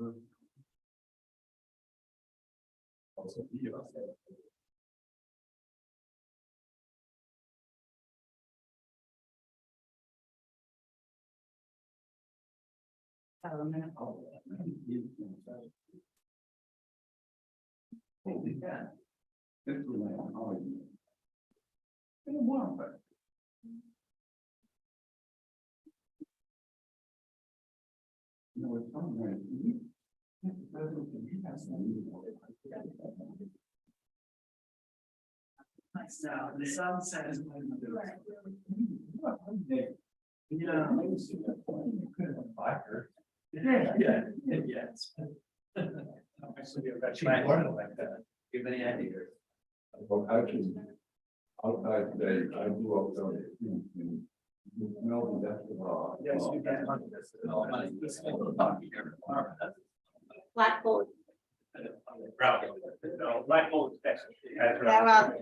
Now, the sun says. Yeah, yes. Give any idea? Well, actually, outside today, I grew up down in Melbourne, that's the. Yes, you can. Black Gold. No, Black Gold. Yeah, well. For now,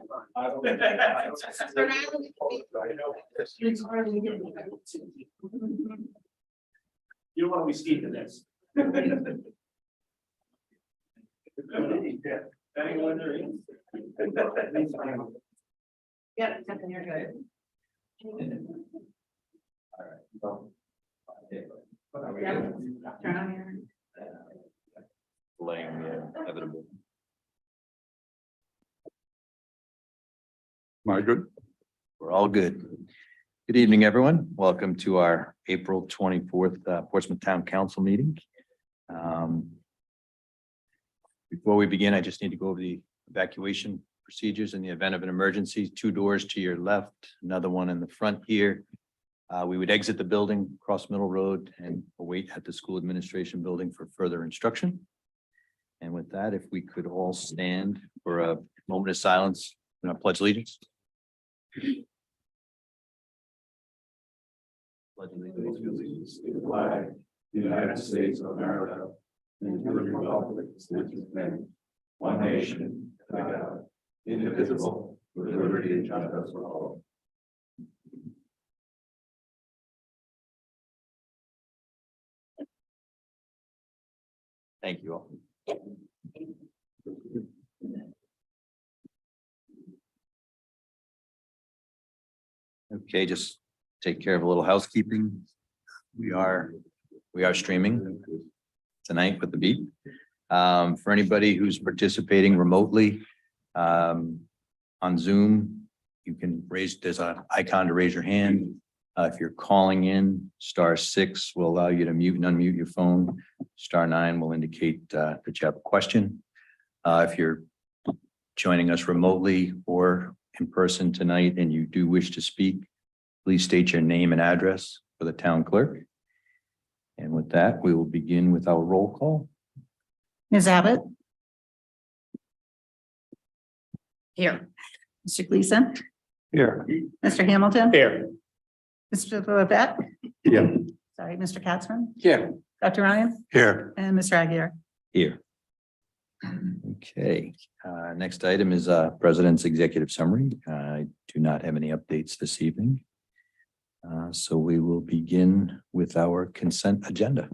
You don't want to be steep in this. Anyone there? yeah, something you're good. Yeah. Turn on your. Laying the inevitable. Am I good? We're all good. Good evening, everyone. Welcome to our April 24th Portsmouth Town Council meeting. Before we begin, I just need to go over the evacuation procedures in the event of an emergency. 2 doors to your left, another one in the front here. We would exit the building, cross Middle Road, and await at the school administration building for further instruction. And with that, if we could all stand for a moment of silence and our pledge allegiance. Pledge allegiance. To the flag, the United States of America, and to the republic that stands for one nation, under God, indivisible, with liberty and justice for all. Thank you all. Okay, just take care of a little housekeeping. We are streaming tonight with the beat. For anybody who's participating remotely on Zoom, you can there's an icon to raise your hand. If you're calling in, *6 will allow you to mute and unmute your phone. *9 will indicate that you have a question. If you're joining us remotely or in person tonight and you do wish to speak, please state your name and address for the town clerk. And with that, we will begin with our roll call. Ms. Abbott. Here. Mr. Gleason. Here. Mr. Hamilton. Here. Mr. Levesque. Yeah. Sorry, Mr. Katzman. Here. Dr. Ryan Here. and Mr. Aguirre. Here. Okay, next item is President's Executive Summary. I do not have any updates this evening. So we will begin with our consent agenda.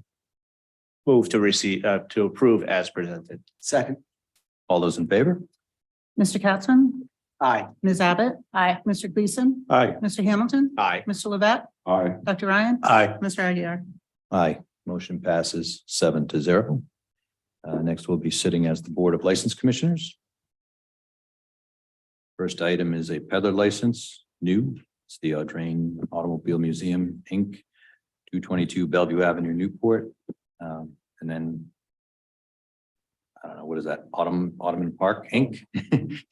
Move to receive, to approve as presented. Second. All those in favor? Mr. Katzman. Aye. Ms. Abbott. Aye. Mr. Gleason. Aye. Mr. Hamilton. Aye. Mr. Levesque. Aye. Dr. Ryan. Aye. Mr. Aguirre. Aye, motion passes 7-0. Next, we'll be sitting as the Board of License Commissioners. First item is a peddler license, new. It's the Audrain Automobile Museum, Inc., 222 Bellevue Avenue, Newport. And then, I don't know, what is that? Ottoman Park, Inc.,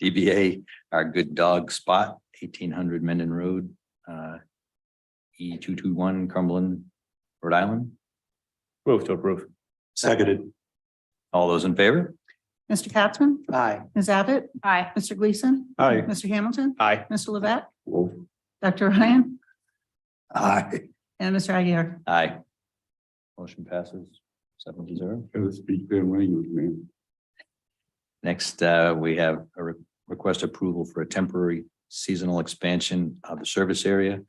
DBA Our Good Dog Spot, 1800 Mendon Road, E221 Cumberland, Rhode Island. Move to approve. Seconded. All those in favor? Mr. Katzman. Aye. Ms. Abbott. Aye. Mr. Gleason. Aye. Mr. Hamilton. Aye. Mr. Levesque. Dr. Ryan Aye. and Mr. Aguirre. Aye. Motion passes 7-0. Gotta speak their language, man. Next, we have a request approval for a temporary seasonal expansion of the service area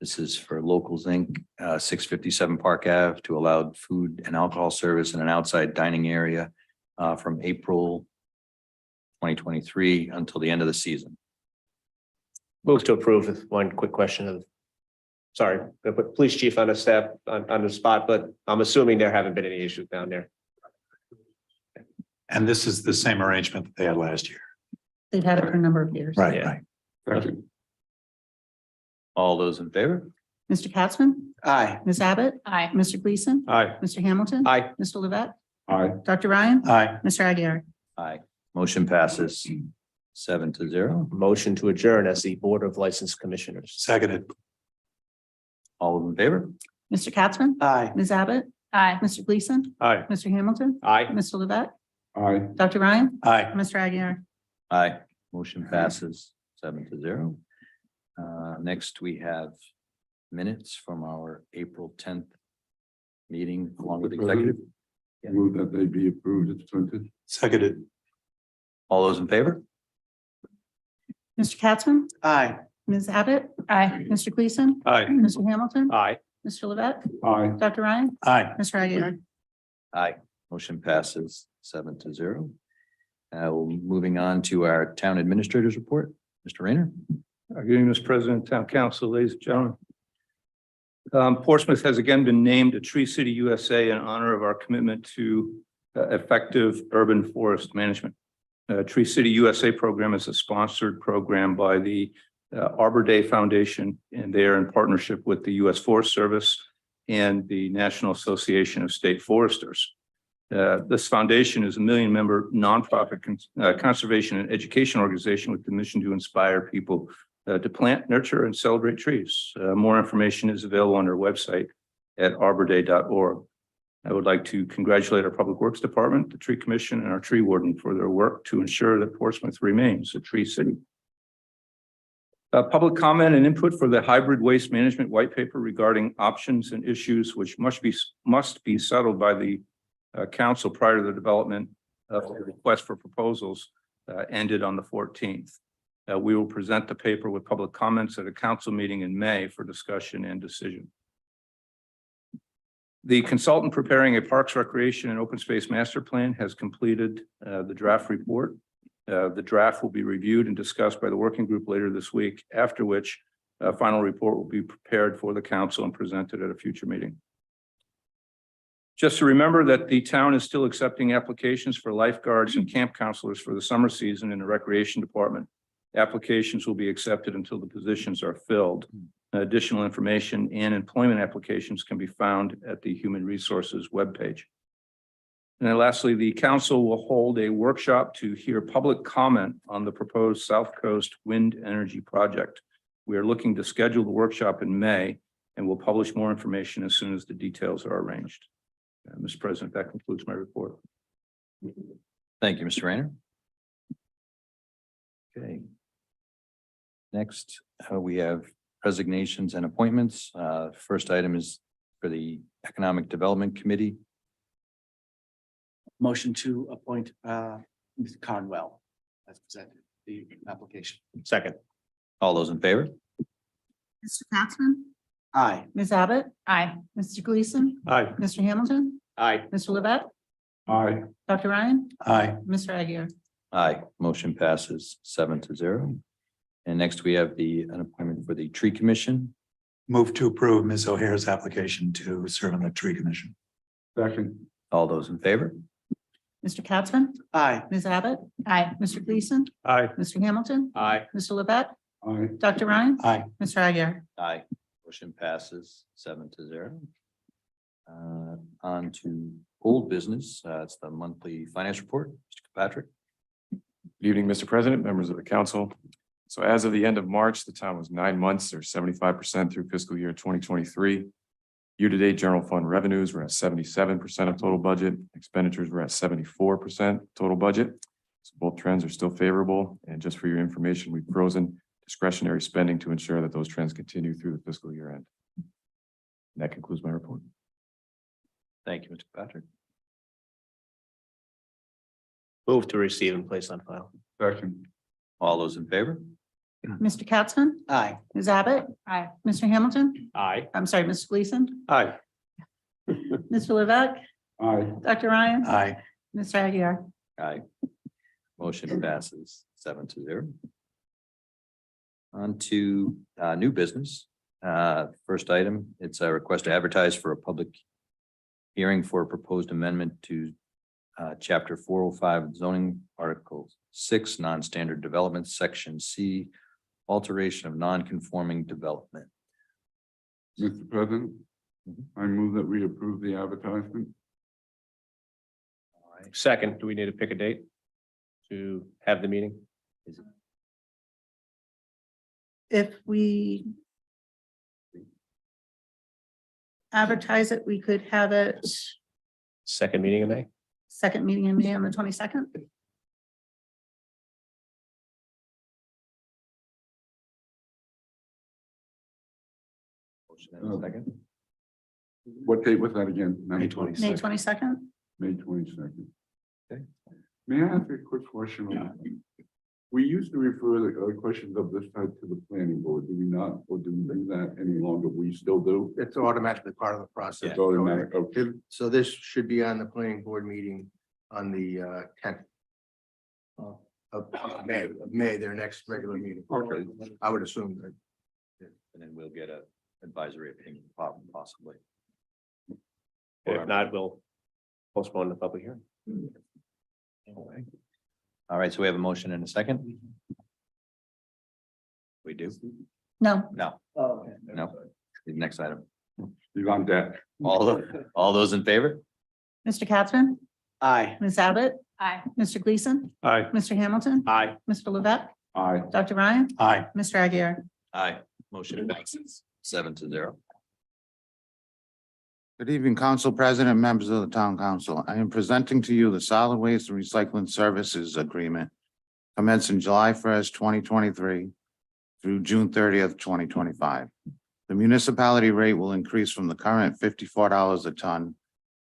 This is for Locals Inc., 657 Park Ave to allow food and alcohol service in an outside dining area from April 2023 until the end of the season. Move to approve with one quick question of. Sorry, I put police chief on the step on the spot, but I'm assuming there haven't been any issues down there. And this is the same arrangement that they had last year. They've had it for a number of years. Right, Yeah. right. Second. All those in favor? Mr. Capson, Aye. Ms. Abbott. Aye. Mr. Gleason, Aye. Mr. Hamilton. Aye. Mr. Levesque, Aye. Dr. Ryan, Aye. Mr. Aguirre. Aye. Motion passes 7-0. Motion to adjourn as the Board of License Commissioners. Seconded. All in favor? Mr. Capson, Aye. Ms. Abbott. Aye. Mr. Gleason, Aye. Mr. Hamilton, Aye. Mr. Levesque, Aye. Dr. Ryan, Aye. Mr. Aguirre. Aye. Motion passes 7-0. Next, we have minutes from our April 10th meeting along with executive. Move that they be approved as printed. Seconded. All those in favor? Mr. Capson, Aye. Ms. Abbott. Aye. Mr. Gleason, Aye. Mr. Hamilton, Aye. Mr. Levesque, Aye. Dr. Ryan, Aye. Mr. Aguirre. Aye. Motion passes 7-0. Moving on to our town administrators report. Mr. Rayner. Good evening, Mr. President, Town Council, ladies and gentlemen. Portsmouth has again been named a Tree City USA in honor of our commitment to effective urban forest management. Tree City USA program is a sponsored program by the Arbor Day Foundation, and they are in partnership with the U.S. Forest Service and the National Association of State Foresters. This foundation is a 1 million-member nonprofit conservation and education organization with the mission to inspire people to plant, nurture, and celebrate trees. More information is available on our website at arborday.org. I would like to congratulate our Public Works Department, the Tree Commission, and our tree warden for their work to ensure that Portsmouth remains a tree city. Public comment and input for the hybrid waste management white paper regarding options and issues which must be settled by the council prior to the development of the request for proposals ended on the 14th. We will present the paper with public comments at a council meeting in May for discussion and decision. The consultant preparing a Parks, Recreation, and Open Space Master Plan has completed the draft report. The draft will be reviewed and discussed by the working group later this week, after which a final report will be prepared for the council and presented at a future meeting. Just to remember that the town is still accepting applications for lifeguards and camp counselors for the summer season in the Recreation Department. Applications will be accepted until the positions are filled. Additional information and employment applications can be found at the Human Resources webpage. And then lastly, the council will hold a workshop to hear public comment on the proposed South Coast Wind Energy Project. We are looking to schedule the workshop in May and will publish more information as soon as the details are arranged. Mr. President, that concludes my report. Thank you, Mr. Rayner. Okay. Next, we have resignations and appointments. First item is for the Economic Development Committee. Motion to appoint Ms. Conwell as presented, the application. Second. All those in favor? Mr. Capson, Aye. Ms. Abbott. Aye. Mr. Gleason, Aye. Mr. Hamilton, Aye. Mr. Levesque, Aye. Dr. Ryan, Aye. Mr. Aguirre. Aye. Motion passes 7-0. And next we have an appointment for the Tree Commission. Move to approve Ms. O'Hare's application to serve on the Tree Commission. Second. All those in favor? Mr. Capson, Aye. Ms. Abbott. Aye. Mr. Gleason, Aye. Mr. Hamilton, Aye. Mr. Levesque, Aye. Dr. Ryan, Aye. Mr. Aguirre. Aye. Motion passes 7-0. On to old business. It's the monthly finance report. Mr. Patrick. Good evening, Mr. President, members of the council. So as of the end of March, the town was 9 months or 75% through fiscal year 2023. Year-to-date general fund revenues were at 77% of total budget. Expenditures were at 74% total budget. So both trends are still favorable. And just for your information, we've frozen discretionary spending to ensure that those trends continue through the fiscal year end. And that concludes my report. Thank you, Mr. Patrick. Move to receive and place on file. Second. All those in favor? Mr. Capson, Aye. Ms. Abbott. Aye. Mr. Hamilton. Aye. I'm sorry, Mr. Gleason, Aye. Mr. Levesque, Aye. Dr. Ryan, Aye. Mr. Aguirre. Aye. Motion passes 7-0. On to new business. First item, it's a request to advertise for a public hearing for a proposed amendment to chapter 405 zoning article 6, non-standard development, section C, alteration of non-conforming development. Mr. President, I move that we approve the advertisement. All right. Second, do we need to pick a date to have the meeting? If we advertise it, we could have it Second meeting in May? second meeting in May on the 22nd. Motion and a second. What date was that again? May 22nd. May 22nd. May 22nd. Okay. May I ask a quick question? on that? We used to refer the questions of this type to the planning board, do we not, or do we do that any longer? We still do? It's automatically part of the process. It's automatic, okay. So this should be on the planning board meeting on the 10th. Of May, their next regular meeting. Okay. I would assume that. And then we'll get a advisory opinion possibly. If not, we'll postpone the public hearing. All right, so we have a motion and a second. We do? No, No, no. The next item. You're on deck. All those in favor? Mr. Capson, Aye. Ms. Abbott. Aye. Mr. Gleason, Aye. Mr. Hamilton, Aye. Mr. Levesque, Aye. Dr. Ryan, Aye. Mr. Aguirre. Aye. Motion passes 7-0. Good evening, Council President, members of the Town Council. I am presenting to you the Solid Waste and Recycling Services Agreement commencing July 1st, 2023 through June 30th, 2025. The municipality rate will increase from the current $54 a ton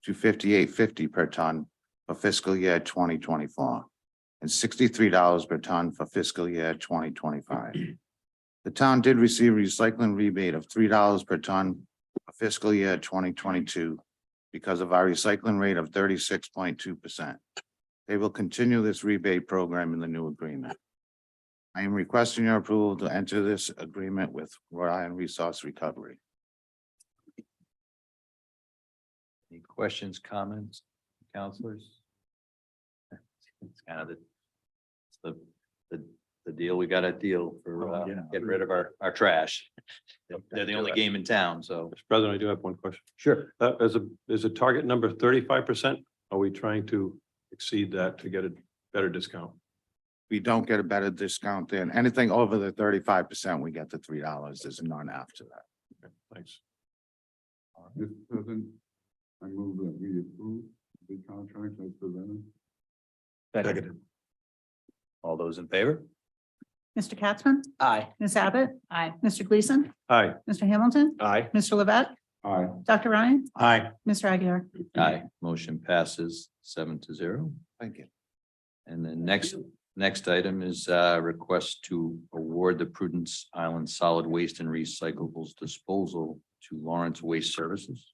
to $58.50 per ton for fiscal year 2024 and $63 per ton for fiscal year 2025. The town did receive a recycling rebate of $3 per ton for fiscal year 2022 because of our recycling rate of 36.2%. They will continue this rebate program in the new agreement. I am requesting your approval to enter this agreement with Rhode Island Resource Recovery. Any questions, comments, counselors? It's kind of the deal. We got a deal for getting rid of our trash. They're the only game in town, so. Mr. President, I do have one question. Sure. Is a target number 35%? Are we trying to exceed that to get a better discount? We don't get a better discount than anything over the 35%, we get the $3. There's none after that. Okay, thanks. Mr. President, I move that we approve the contract as presented. Second. All those in favor? Mr. Capson, Aye. Ms. Abbott. Aye. Mr. Gleason, Aye. Mr. Hamilton, Aye. Mr. Levesque, Aye. Dr. Ryan, Aye. Mr. Aguirre. Aye. Motion passes 7-0. Thank you. And the next item is request to award the Prudence Island Solid Waste and Recyclables Disposal to Lawrence Waste Services.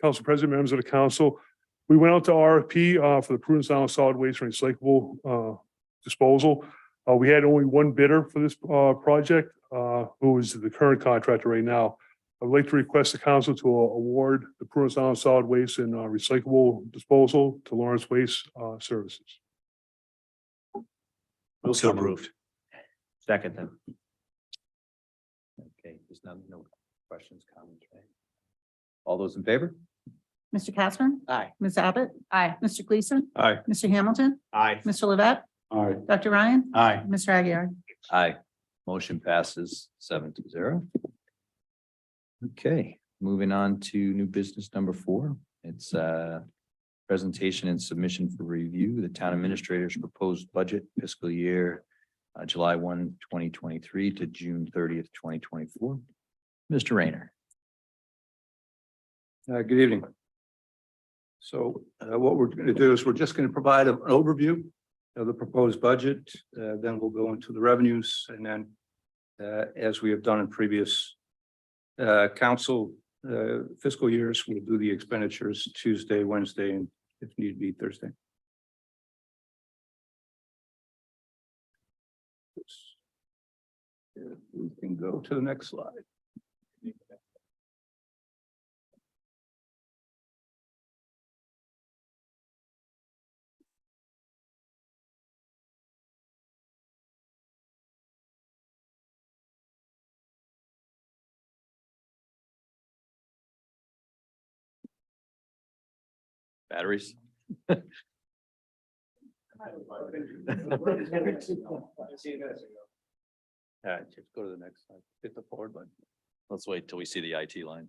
Council President, members of the council, we went out to RFP for the Prudence Island Solid Waste and Recyclable Disposal. We had only one bidder for this project, who is the current contractor right now. I'd like to request the council to award the Prudence Island Solid Waste and Recyclable Disposal to Lawrence Waste Services. Also approved. Second then. Okay, there's no questions, comments, right? All those in favor? Mr. Capson, Aye. Ms. Abbott. Aye. Mr. Gleason, Aye. Mr. Hamilton, Aye. Mr. Levesque, Aye. Dr. Ryan, Aye. Mr. Aguirre. Aye. Motion passes 7-0. Okay, moving on to new business number 4. It's presentation and submission for review, the town administrator's proposed budget fiscal year July 1, 2023 to June 30th, 2024. Mr. Rayner. Good evening. So what we're going to do is we're just going to provide an overview of the proposed budget. Then we'll go into the revenues and then as we have done in previous council fiscal years, we'll do the expenditures Tuesday, Wednesday, and if need be, Thursday. If we can go to the next slide. Batteries. Just go to the next slide. Hit the forward button. Let's wait till we see the IT line.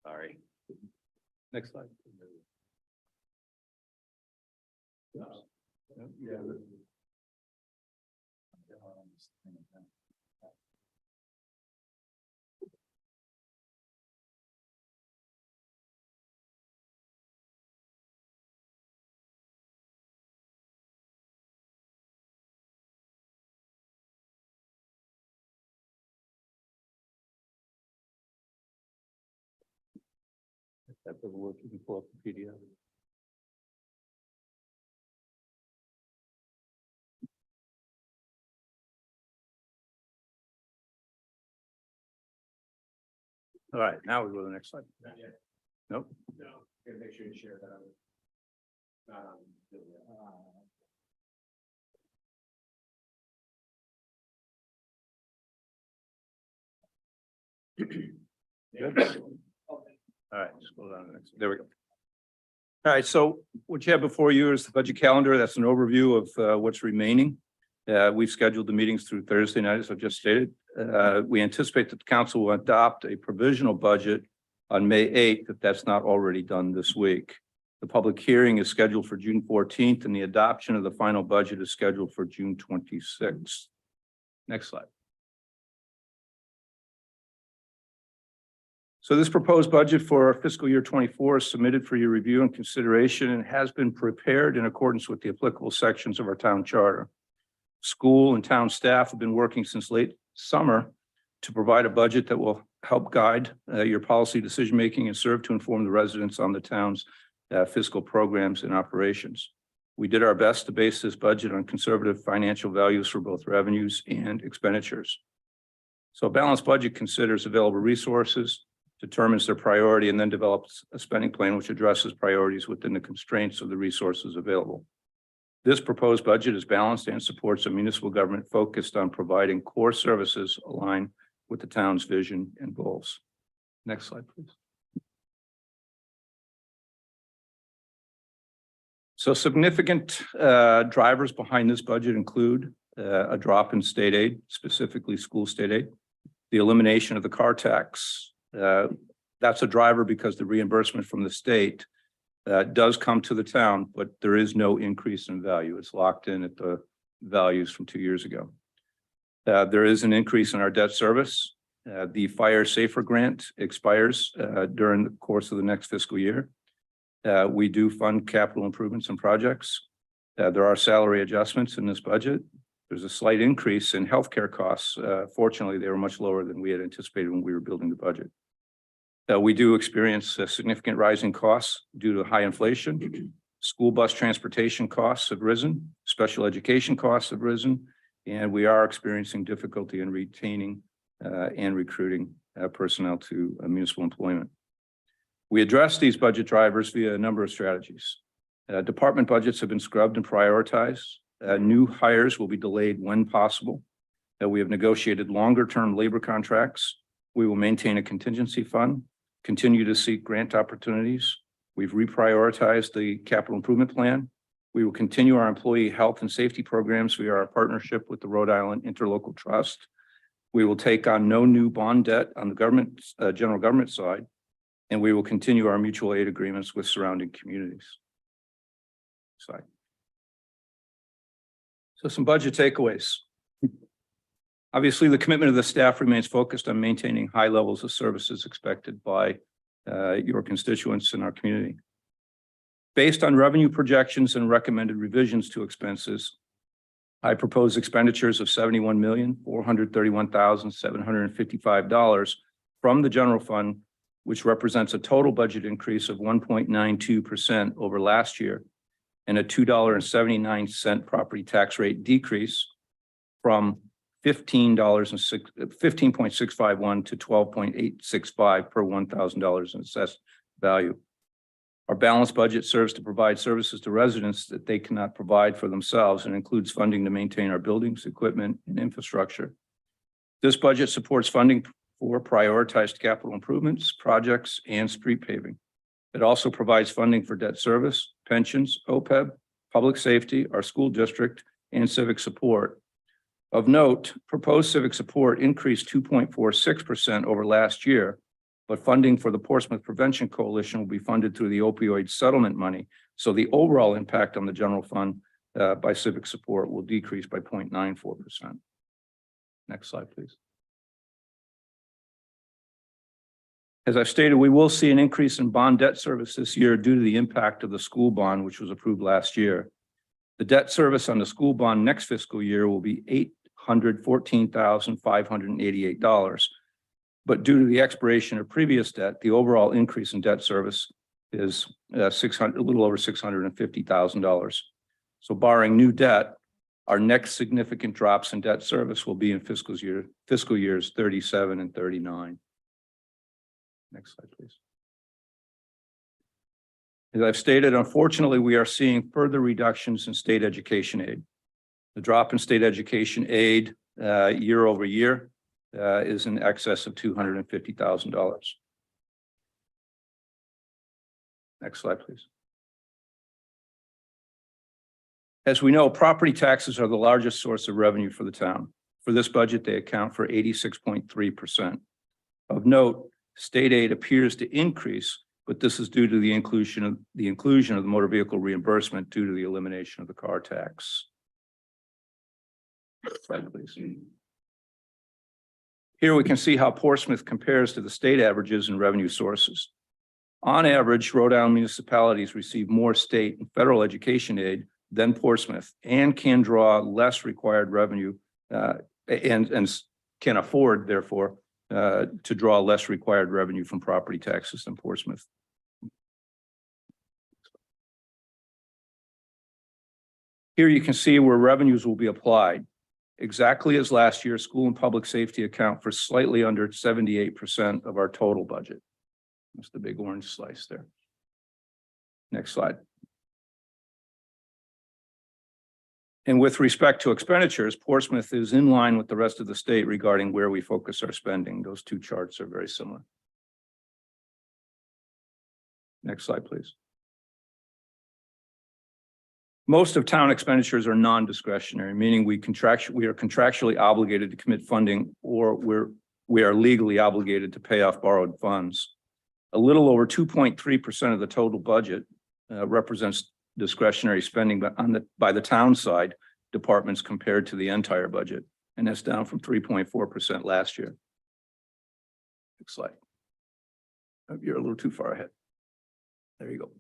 Sorry. Next slide. That doesn't work. You can pull up the PDF. All right, now we go to the next slide. Nope. Make sure you share that. Good. All right, just go down to the next. There we go. All right, so what you have before you is the budget calendar. That's an overview of what's remaining. We've scheduled the meetings through Thursday night, as I've just stated. We anticipate that the council will adopt a provisional budget on May 8th, if that's not already done this week. The public hearing is scheduled for June 14th, and the adoption of the final budget is scheduled for June 26th. Next slide. So this proposed budget for fiscal year 24 is submitted for your review and consideration and has been prepared in accordance with the applicable sections of our town charter. School and town staff have been working since late summer to provide a budget that will help guide your policy decision-making and serve to inform the residents on the town's fiscal programs and operations. We did our best to base this budget on conservative financial values for both revenues and expenditures. So a balanced budget considers available resources, determines their priority, and then develops a spending plan which addresses priorities within the constraints of the resources available. This proposed budget is balanced and supports a municipal government focused on providing core services aligned with the town's vision and goals. Next slide, please. So significant drivers behind this budget include a drop in state aid, specifically school state aid, the elimination of the car tax. That's a driver because the reimbursement from the state does come to the town, but there is no increase in value. It's locked in at the values from 2 years ago. There is an increase in our debt service. The Fire Safer Grant expires during the course of the next fiscal year. We do fund capital improvements and projects. There are salary adjustments in this budget. There's a slight increase in healthcare costs. Fortunately, they were much lower than we had anticipated when we were building the budget. We do experience significant rising costs due to high inflation. School bus transportation costs have risen, special education costs have risen, and we are experiencing difficulty in retaining and recruiting personnel to municipal employment. We address these budget drivers via a number of strategies. Department budgets have been scrubbed and prioritized. New hires will be delayed when possible. We have negotiated longer-term labor contracts. We will maintain a contingency fund, continue to seek grant opportunities. We've reprioritized the capital improvement plan. We will continue our employee health and safety programs via our partnership with the Rhode Island Interlocal Trust. We will take on no new bond debt on the government, general government side, and we will continue our mutual aid agreements with surrounding communities. Slide. So some budget takeaways. Obviously, the commitment of the staff remains focused on maintaining high levels of services expected by your constituents in our community. Based on revenue projections and recommended revisions to expenses, I propose expenditures of $71,431,755 from the general fund, which represents a total budget increase of 1.92% over last year and a $2.79 property tax rate decrease from $15.651 to $12.865 per $1,000 in assessed value. Our balanced budget serves to provide services to residents that they cannot provide for themselves and includes funding to maintain our buildings, equipment, and infrastructure. This budget supports funding for prioritized capital improvements, projects, and street paving. It also provides funding for debt service, pensions, OPEB, public safety, our school district, and civic support. Of note, proposed civic support increased 2.46% over last year, but funding for the Portsmouth Prevention Coalition will be funded through the opioid settlement money. So the overall impact on the general fund by civic support will decrease by 0.94%. Next slide, please. As I've stated, we will see an increase in bond debt service this year due to the impact of the school bond, which was approved last year. The debt service on the school bond next fiscal year will be $814,588. But due to the expiration of previous debt, the overall increase in debt service is a little over $650,000. So barring new debt, our next significant drops in debt service will be in fiscal years 37 and 39. Next slide, please. As I've stated, unfortunately, we are seeing further reductions in state education aid. The drop in state education aid year over year is in excess of $250,000. Next slide, please. As we know, property taxes are the largest source of revenue for the town. For this budget, they account for 86.3%. Of note, state aid appears to increase, but this is due to the inclusion of the motor vehicle reimbursement due to the elimination of the car tax. Next slide, please. Here we can see how Portsmouth compares to the state averages and revenue sources. On average, Rhode Island municipalities receive more state and federal education aid than Portsmouth and can draw less required revenue and can afford, therefore, to draw less required revenue from property taxes than Portsmouth. Here you can see where revenues will be applied. Exactly as last year, school and public safety account for slightly under 78% of our total budget. That's the big orange slice there. Next slide. And with respect to expenditures, Portsmouth is in line with the rest of the state regarding where we focus our spending. Those two charts are very similar. Next slide, please. Most of town expenditures are non-discretionary, meaning we are contractually obligated to commit funding, or we are legally obligated to pay off borrowed funds. A little over 2.3% of the total budget represents discretionary spending by the town side departments compared to the entire budget, and that's down from 3.4% last year. Next slide. You're a little too far ahead. There you go.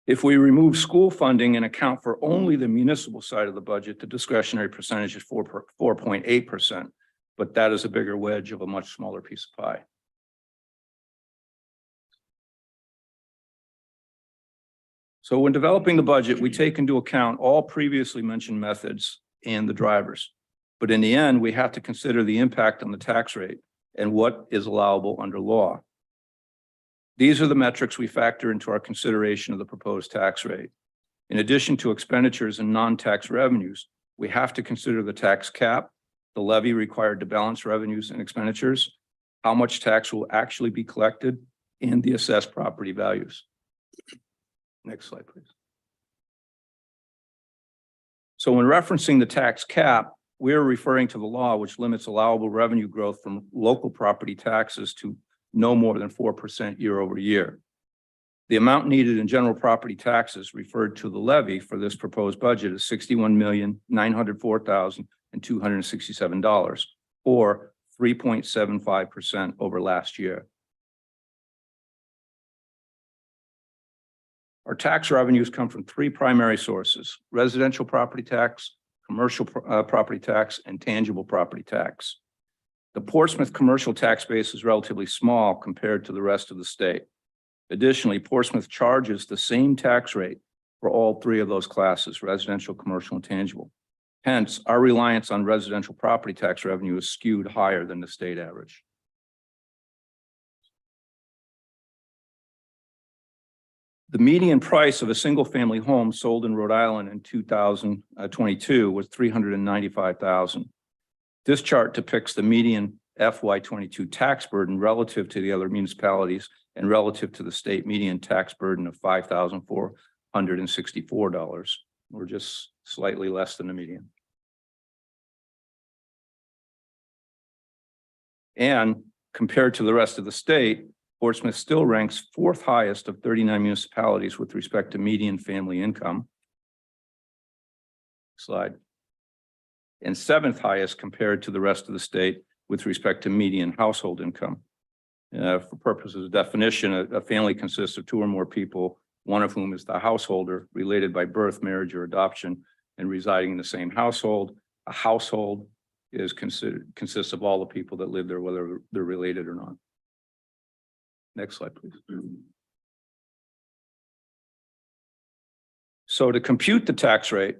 If we remove school funding and account for only the municipal side of the budget, the discretionary percentage is 4.8%, but that is a bigger wedge of a much smaller piece of pie. So when developing the budget, we take into account all previously mentioned methods and the drivers. But in the end, we have to consider the impact on the tax rate and what is allowable under law. These are the metrics we factor into our consideration of the proposed tax rate. In addition to expenditures and non-tax revenues, we have to consider the tax cap, the levy required to balance revenues and expenditures, how much tax will actually be collected, and the assessed property values. Next slide, please. So when referencing the tax cap, we're referring to the law which limits allowable revenue growth from local property taxes to no more than 4% year over year. The amount needed in general property taxes referred to the levy for this proposed budget is $61,904,267, or 3.75% over last year. Our tax revenues come from three primary sources: residential property tax, commercial property tax, and tangible property tax. The Portsmouth commercial tax base is relatively small compared to the rest of the state. Additionally, Portsmouth charges the same tax rate for all three of those classes: residential, commercial, and tangible. Hence, our reliance on residential property tax revenue is skewed higher than the state average. The median price of a single-family home sold in Rhode Island in 2022 was $395,000. This chart depicts the median FY22 tax burden relative to the other municipalities and relative to the state median tax burden of $5,464. We're just slightly less than the median. And compared to the rest of the state, Portsmouth still ranks fourth highest of 39 municipalities with respect to median family income. Slide. And seventh highest compared to the rest of the state with respect to median household income. For purposes of definition, a family consists of two or more people, one of whom is the householder, related by birth, marriage, or adoption, and residing in the same household. A household is consists of all the people that live there, whether they're related or not. Next slide, please. So to compute the tax rate,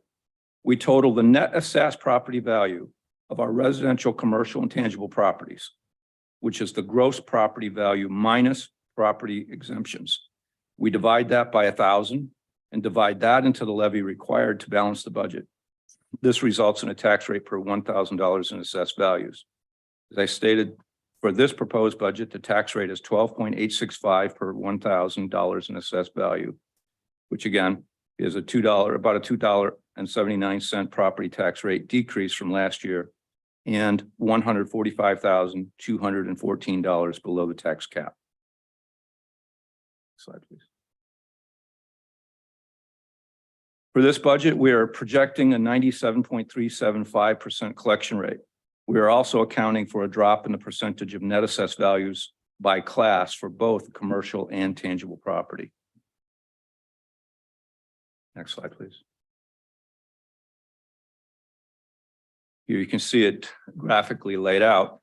we total the net assessed property value of our residential, commercial, and tangible properties, which is the gross property value minus property exemptions. We divide that by 1,000 and divide that into the levy required to balance the budget. This results in a tax rate per $1,000 in assessed values. As I stated, for this proposed budget, the tax rate is 12.865 per $1,000 in assessed value, which again is about a $2.79 property tax rate decrease from last year and $145,214 below the tax cap. Slide, please. For this budget, we are projecting a 97.375% collection rate. We are also accounting for a drop in the percentage of net assessed values by class for both commercial and tangible property. Next slide, please. Here you can see it graphically laid out.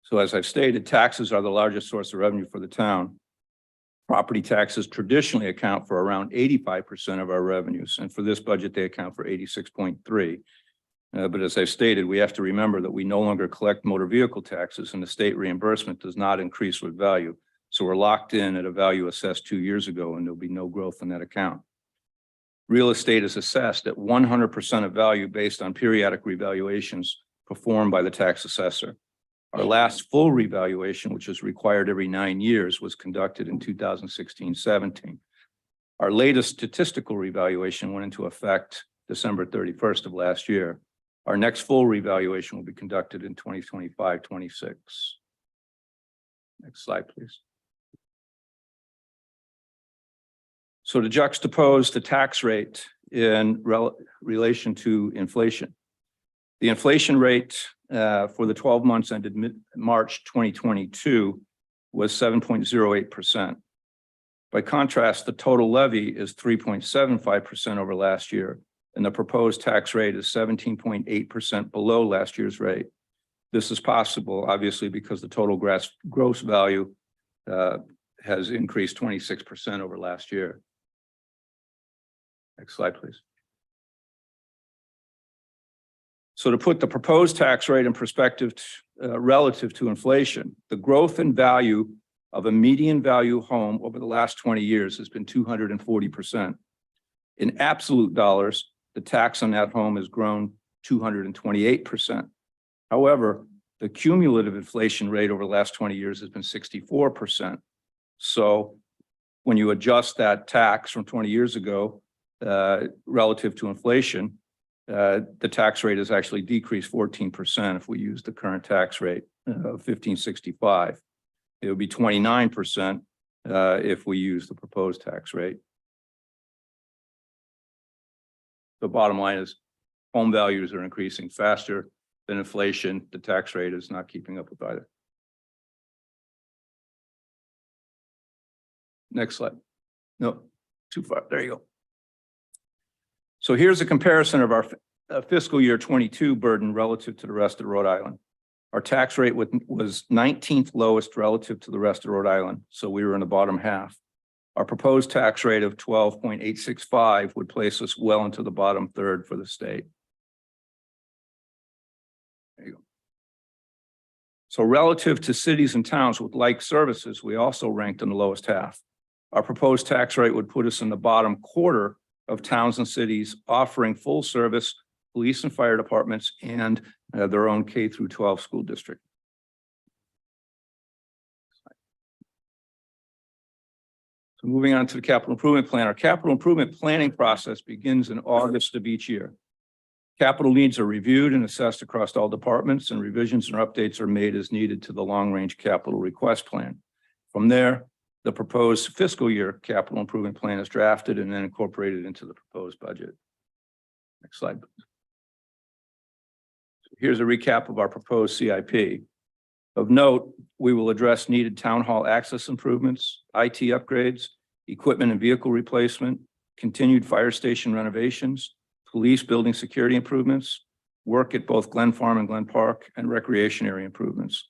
So as I've stated, taxes are the largest source of revenue for the town. Property taxes traditionally account for around 85% of our revenues, and for this budget, they account for 86.3%. But as I've stated, we have to remember that we no longer collect motor vehicle taxes, and the state reimbursement does not increase with value. So we're locked in at a value assessed 2 years ago, and there'll be no growth in that account. Real estate is assessed at 100% of value based on periodic revaluations performed by the tax assessor. Our last full revaluation, which is required every 9 years, was conducted in 2016-17. Our latest statistical revaluation went into effect December 31st of last year. Our next full revaluation will be conducted in 2025-26. Next slide, please. So to juxtapose the tax rate in relation to inflation, the inflation rate for the 12 months ended March 2022 was 7.08%. By contrast, the total levy is 3.75% over last year, and the proposed tax rate is 17.8% below last year's rate. This is possible, obviously, because the total gross value has increased 26% over last year. Next slide, please. So to put the proposed tax rate in perspective relative to inflation, the growth in value of a median value home over the last 20 years has been 240%. In absolute dollars, the tax on that home has grown 228%. However, the cumulative inflation rate over the last 20 years has been 64%. So when you adjust that tax from 20 years ago relative to inflation, the tax rate has actually decreased 14% if we use the current tax rate of 1565. It would be 29% if we use the proposed tax rate. The bottom line is home values are increasing faster than inflation. The tax rate is not keeping up with either. Next slide. No, too far. There you go. So here's a comparison of our fiscal year 22 burden relative to the rest of Rhode Island. Our tax rate was 19th lowest relative to the rest of Rhode Island, so we were in the bottom half. Our proposed tax rate of 12.865 would place us well into the bottom third for the state. There you go. So relative to cities and towns with like services, we also ranked in the lowest half. Our proposed tax rate would put us in the bottom quarter of towns and cities offering full service police and fire departments and their own K through 12 school district. So moving on to the capital improvement plan. Our capital improvement planning process begins in August of each year. Capital needs are reviewed and assessed across all departments, and revisions and updates are made as needed to the long-range capital request plan. From there, the proposed fiscal year capital improvement plan is drafted and then incorporated into the proposed budget. Next slide. Here's a recap of our proposed CIP. Of note, we will address needed town hall access improvements, IT upgrades, equipment and vehicle replacement, continued fire station renovations, police building security improvements, work at both Glen Farm and Glen Park, and recreation area improvements.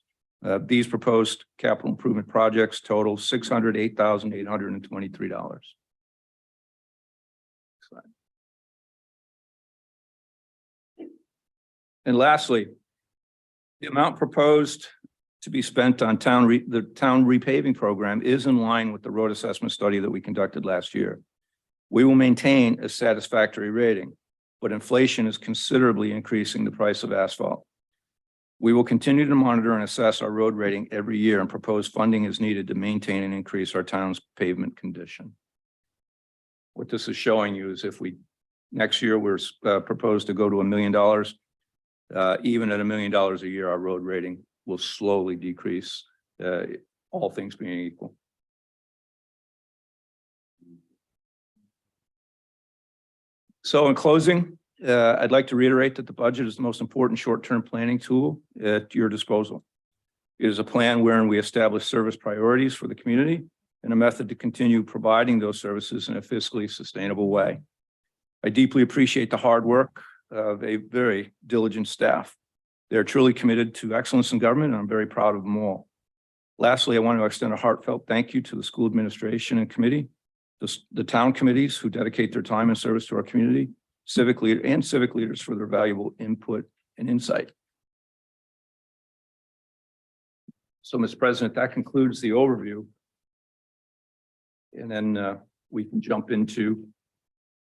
These proposed capital improvement projects total $608,823. And lastly, the amount proposed to be spent on the town repaving program is in line with the road assessment study that we conducted last year. We will maintain a satisfactory rating, but inflation is considerably increasing the price of asphalt. We will continue to monitor and assess our road rating every year and propose funding is needed to maintain and increase our town's pavement condition. What this is showing you is if we, next year, we're proposed to go to $1 million, even at $1 million a year, our road rating will slowly decrease, all things being equal. So in closing, I'd like to reiterate that the budget is the most important short-term planning tool at your disposal. It is a plan wherein we establish service priorities for the community and a method to continue providing those services in a fiscally sustainable way. I deeply appreciate the hard work of a very diligent staff. They're truly committed to excellence in government, and I'm very proud of them all. Lastly, I want to extend a heartfelt thank you to the school administration and committee, the town committees who dedicate their time and service to our community, civic leaders for their valuable input and insight. So, Mr. President, that concludes the overview. And then we can jump into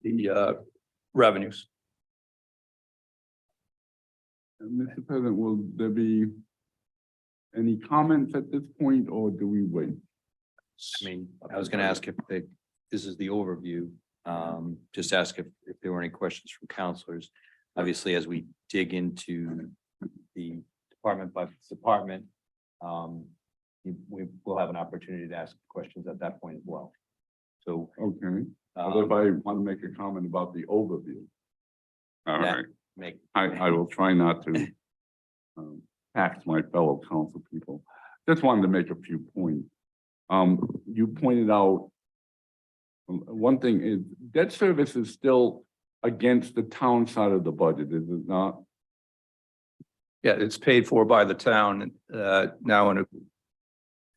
the revenues. Mr. President, will there be any comments at this point, or do we wait? I mean, I was going to ask if this is the overview. Just ask if there were any questions from counselors. Obviously, as we dig into the department by department, we will have an opportunity to ask questions at that point as well. So, Okay, what if I want to make a comment about the overview? All Yeah. right, make I will try not to tax my fellow council people. Just wanted to make a few points. You pointed out one thing is debt service is still against the town side of the budget, is it not? Yeah, it's paid for by the town. Now,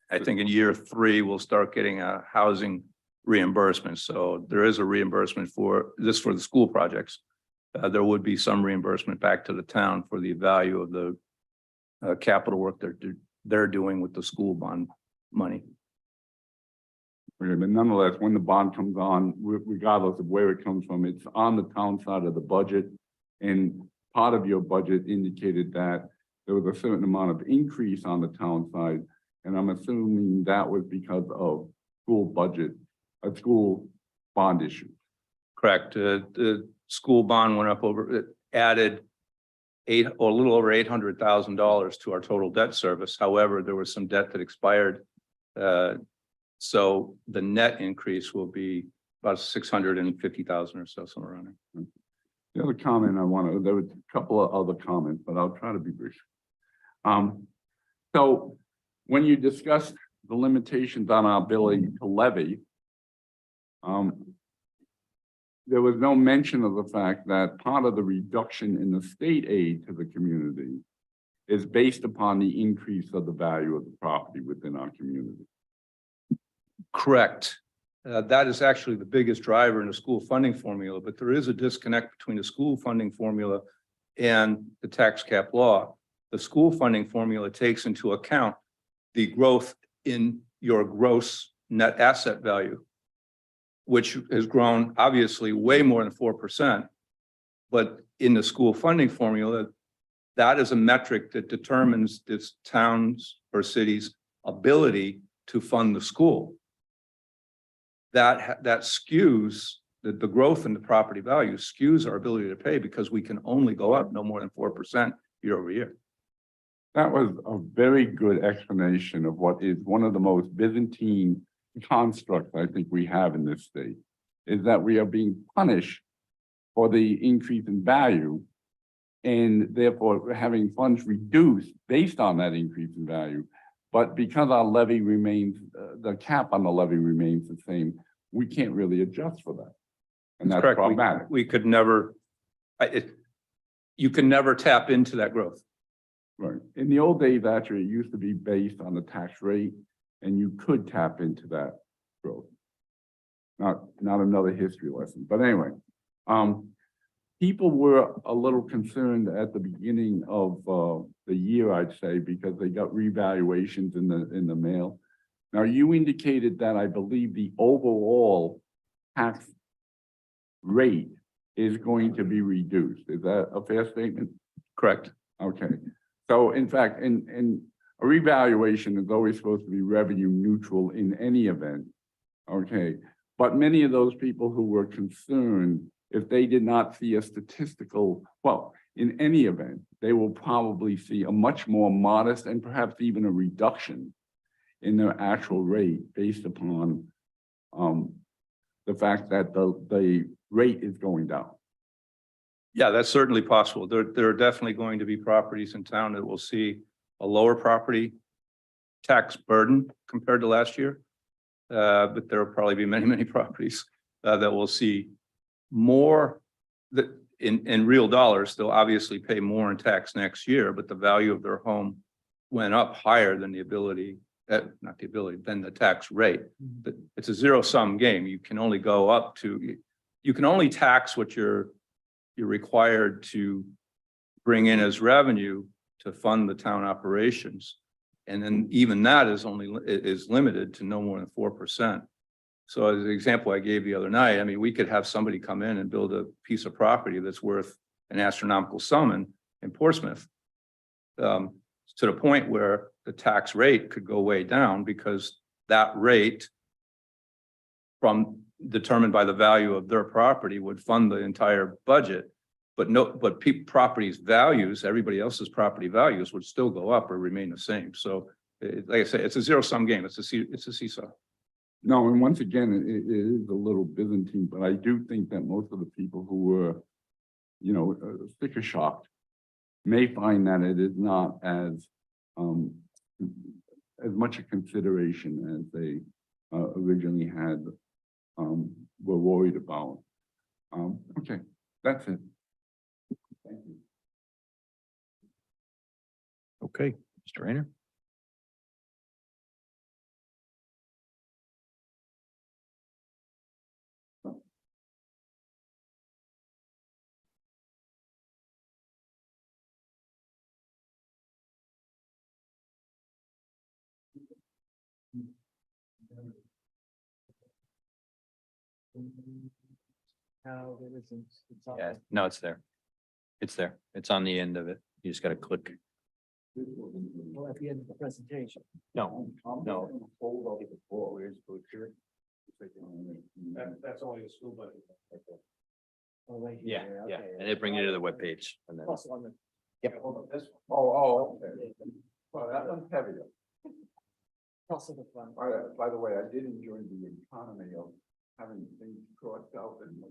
I think in year 3, we'll start getting a housing reimbursement. So there is a reimbursement for this for the school projects. There would be some reimbursement back to the town for the value of the capital work they're doing with the school bond money. Okay, but nonetheless, when the bond comes on, regardless of where it comes from, it's on the town side of the budget. And part of your budget indicated that there was a certain amount of increase on the town side. And I'm assuming that was because of school budget, a school bond issue. Correct. The school bond went up it added a little over $800,000 to our total debt service. However, there was some debt that expired. So the net increase will be about 650,000 or so, somewhere around there. The other comment there was a couple of other comments, but I'll try to be brief. So when you discussed the limitations on our ability to levy, there was no mention of the fact that part of the reduction in the state aid to the community is based upon the increase of the value of the property within our community. Correct. That is actually the biggest driver in the school funding formula, but there is a disconnect between the school funding formula and the tax cap law. The school funding formula takes into account the growth in your gross net asset value, which has grown obviously way more than 4%. But in the school funding formula, that is a metric that determines this town's or city's ability to fund the school. That skews the growth in the property value skews our ability to pay because we can only go up no more than 4% year over year. That was a very good explanation of what is one of the most Byzantine constructs I think we have in this state, is that we are being punished for the increase in value and therefore having funds reduced based on that increase in value. But because our levy remains, the cap on the levy remains the same, we can't really adjust for that. And that's Correct. problematic. We could never, you can never tap into that growth. Right. In the old days, actually, it used to be based on the tax rate and you could tap into that growth. Not another history lesson, but anyway. People were a little concerned at the beginning of the year, I'd say, because they got revaluations in the mail. Now, you indicated that I believe the overall tax rate is going to be reduced. Is that a fair statement? Correct. Okay. So in fact, in a revaluation is always supposed to be revenue neutral in any event. Okay. But many of those people who were concerned, if they did not see a statistical, well, in any event, they will probably see a much more modest and perhaps even a reduction in their actual rate based upon the fact that the rate is going down. Yeah, that's certainly possible. There are definitely going to be properties in town that will see a lower property tax burden compared to last year. But there will probably be many properties that will see more that in real dollars. They'll obviously pay more in tax next year, but the value of their home went up higher than than the tax rate. But it's a zero-sum game. You can only go up to, you can only tax what you're required to bring in as revenue to fund the town operations. And then even that is limited to no more than 4%. So as an example I gave the other night, I mean, we could have somebody come in and build a piece of property that's worth an astronomical sum in Portsmouth, to the point where the tax rate could go way down because that rate determined by the value of their property would fund the entire budget. But property's values, everybody else's property values would still go up or remain the same. So like I say, it's a zero-sum game. It's a seesaw. No, and once again, it is a little Byzantine, but I do think that most of the people who were, sticker shocked may find that it is not as much a consideration as they originally had, were worried about. Okay, that's it. Thank you. Okay, Mr. Rayner. No, there isn't. It's on Yeah, no, it's there. It's there. It's on the end of it. You just got to click. well, at the end of the presentation. No. That's only a school budget. Oh, right Yeah, here, yeah. okay. And they bring you to the webpage and then. Also on the- Yep. Okay. Well, that one's heavier. also the front. By the way, I did enjoy the economy of having things crossed out in,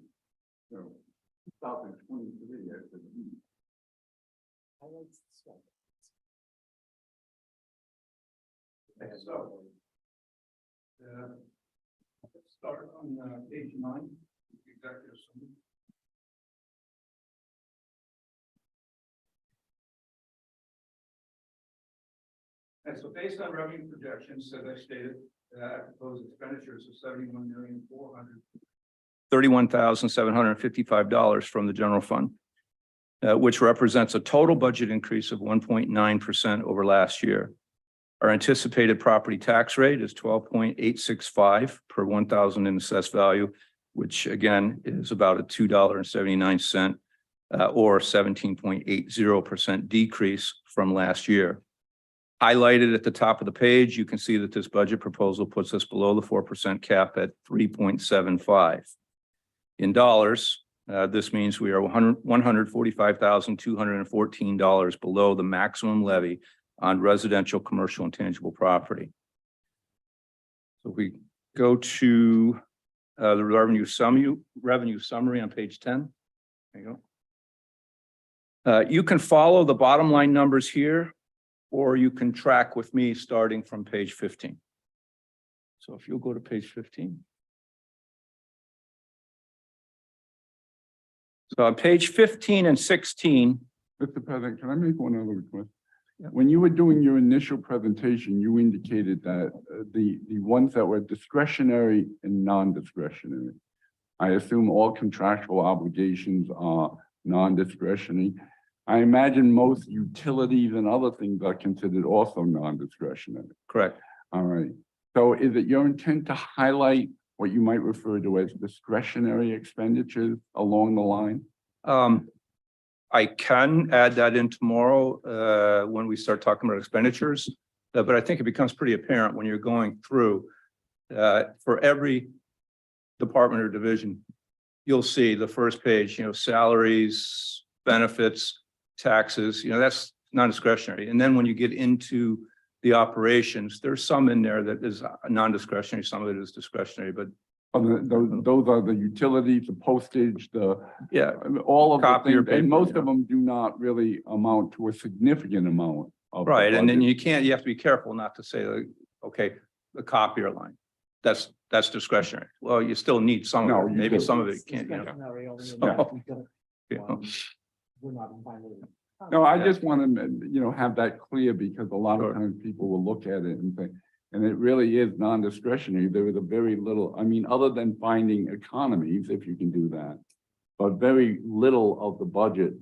2023 as the I like this one. So. Let's start on page 9. executive summary. And so based on revenue projections, as I stated, proposed expenditures of $31,755 from the general fund, which represents a total budget increase of 1.9% over last year. Our anticipated property tax rate is 12.865 per 1,000 in assessed value, which again is about a $2.79 or 17.80% decrease from last year. Highlighted at the top of the page, you can see that this budget proposal puts us below the 4% cap at 3.75. In dollars, this means we are $145,214 below the maximum levy on residential, commercial, and tangible property. So if we go to the revenue summary on page 10. There you go. You can follow the bottom line numbers here, or you can track with me starting from page 15. So if you'll go to page 15. So on page 15 and 16. Mr. President, can I make one other request? Yeah. When you were doing your initial presentation, you indicated that the ones that were discretionary and non-discretionary. I assume all contractual obligations are non-discretionary. I imagine most utilities and other things are considered also non-discretionary. Correct. All right. So is it your intent to highlight what you might refer to as discretionary expenditures along the line? I can add that in tomorrow when we start talking about expenditures, but I think it becomes pretty apparent when you're going through for every department or division. You'll see the first page, salaries, benefits, taxes, that's non-discretionary. And then when you get into the operations, there's some in there that is non-discretionary, some of it is discretionary, but Those are the utilities, the postage, yeah, all of the Copier things, and paper, most of them do not really amount to a significant amount of. the right. And then budget. you have to be careful not to say, like, okay, the copier line, that's discretionary. Well, you still need some No, of it. you Maybe do. some of it can't, No, I just want to, have that clear because a lot of times people will look at it and think, and it really is non-discretionary. There is a very little, other than finding economies, if you can do that, but very little of the budget.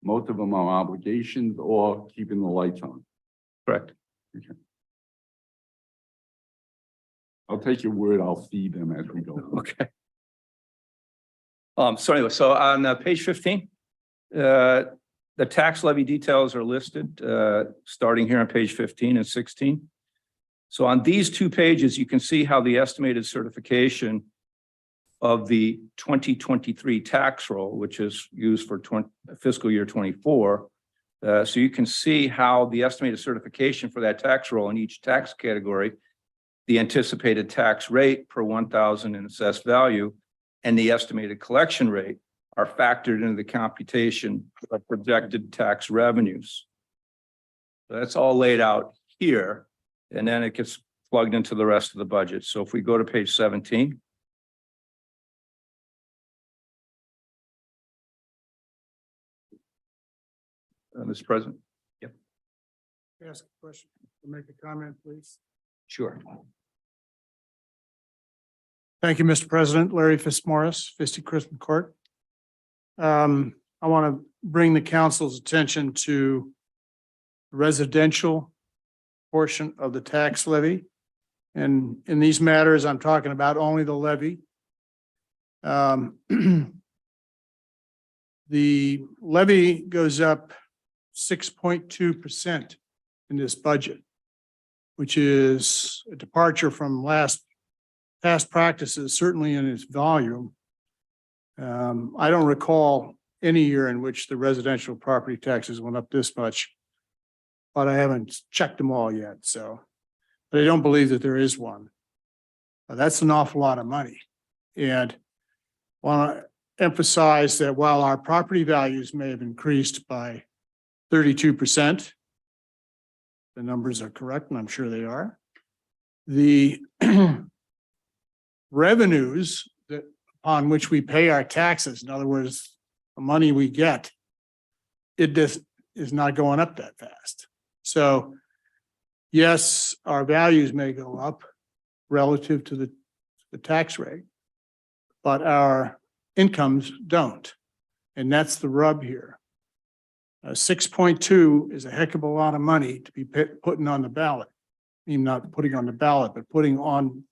Most of them are obligations or keeping the lights on. correct. Okay. I'll take your word. I'll see them as we go. Okay. So anyway, so on page 15, the tax levy details are listed, starting here on page 15 and 16. So on these two pages, you can see how the estimated certification of the 2023 tax roll, which is used for fiscal year 24. So you can see how the estimated certification for that tax roll in each tax category, the anticipated tax rate per 1,000 in assessed value, and the estimated collection rate are factored into the computation of projected tax revenues. So that's all laid out here, and then it gets plugged into the rest of the budget. So if we go to page 17. Mr. President. Ask a question, make a comment, please. Sure. Thank you, Mr. President. Larry Fitzmaurice, 50 Crispin Court. I want to bring the council's attention to the residential portion of the tax levy. And in these matters, I'm talking about only the levy. The levy goes up 6.2% in this budget, which is a departure from past practices, certainly in its volume. I don't recall any year in which the residential property taxes went up this much, but I haven't checked them all yet, so. But I don't believe that there is one. That's an awful lot of money. And want to emphasize that while our property values may have increased by 32%, the numbers are correct, and I'm sure they are. The revenues that upon which we pay our taxes, in other words, the money we get, it just is not going up that fast. So yes, our values may go up relative to the tax rate, but our incomes don't. And that's the rub here. 6.2 is a heck of a lot of money to be putting on the ballot. Even not putting on the ballot, but putting on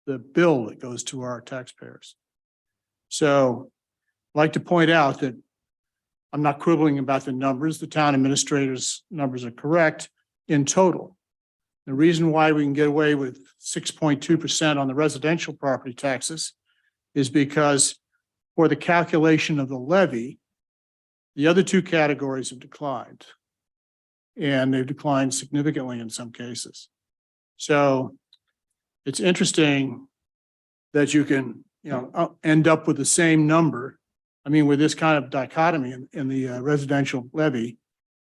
the bill that goes to our taxpayers. So I'd like to point out that I'm not quibbling about the numbers. The town administrator's numbers are correct in total. The reason why we can get away with 6.2% on the residential property taxes is because for the calculation of the levy, the other two categories have declined. And they've declined significantly in some cases. So it's interesting that you can, end up with the same number. I mean, with this kind of dichotomy in the residential levy,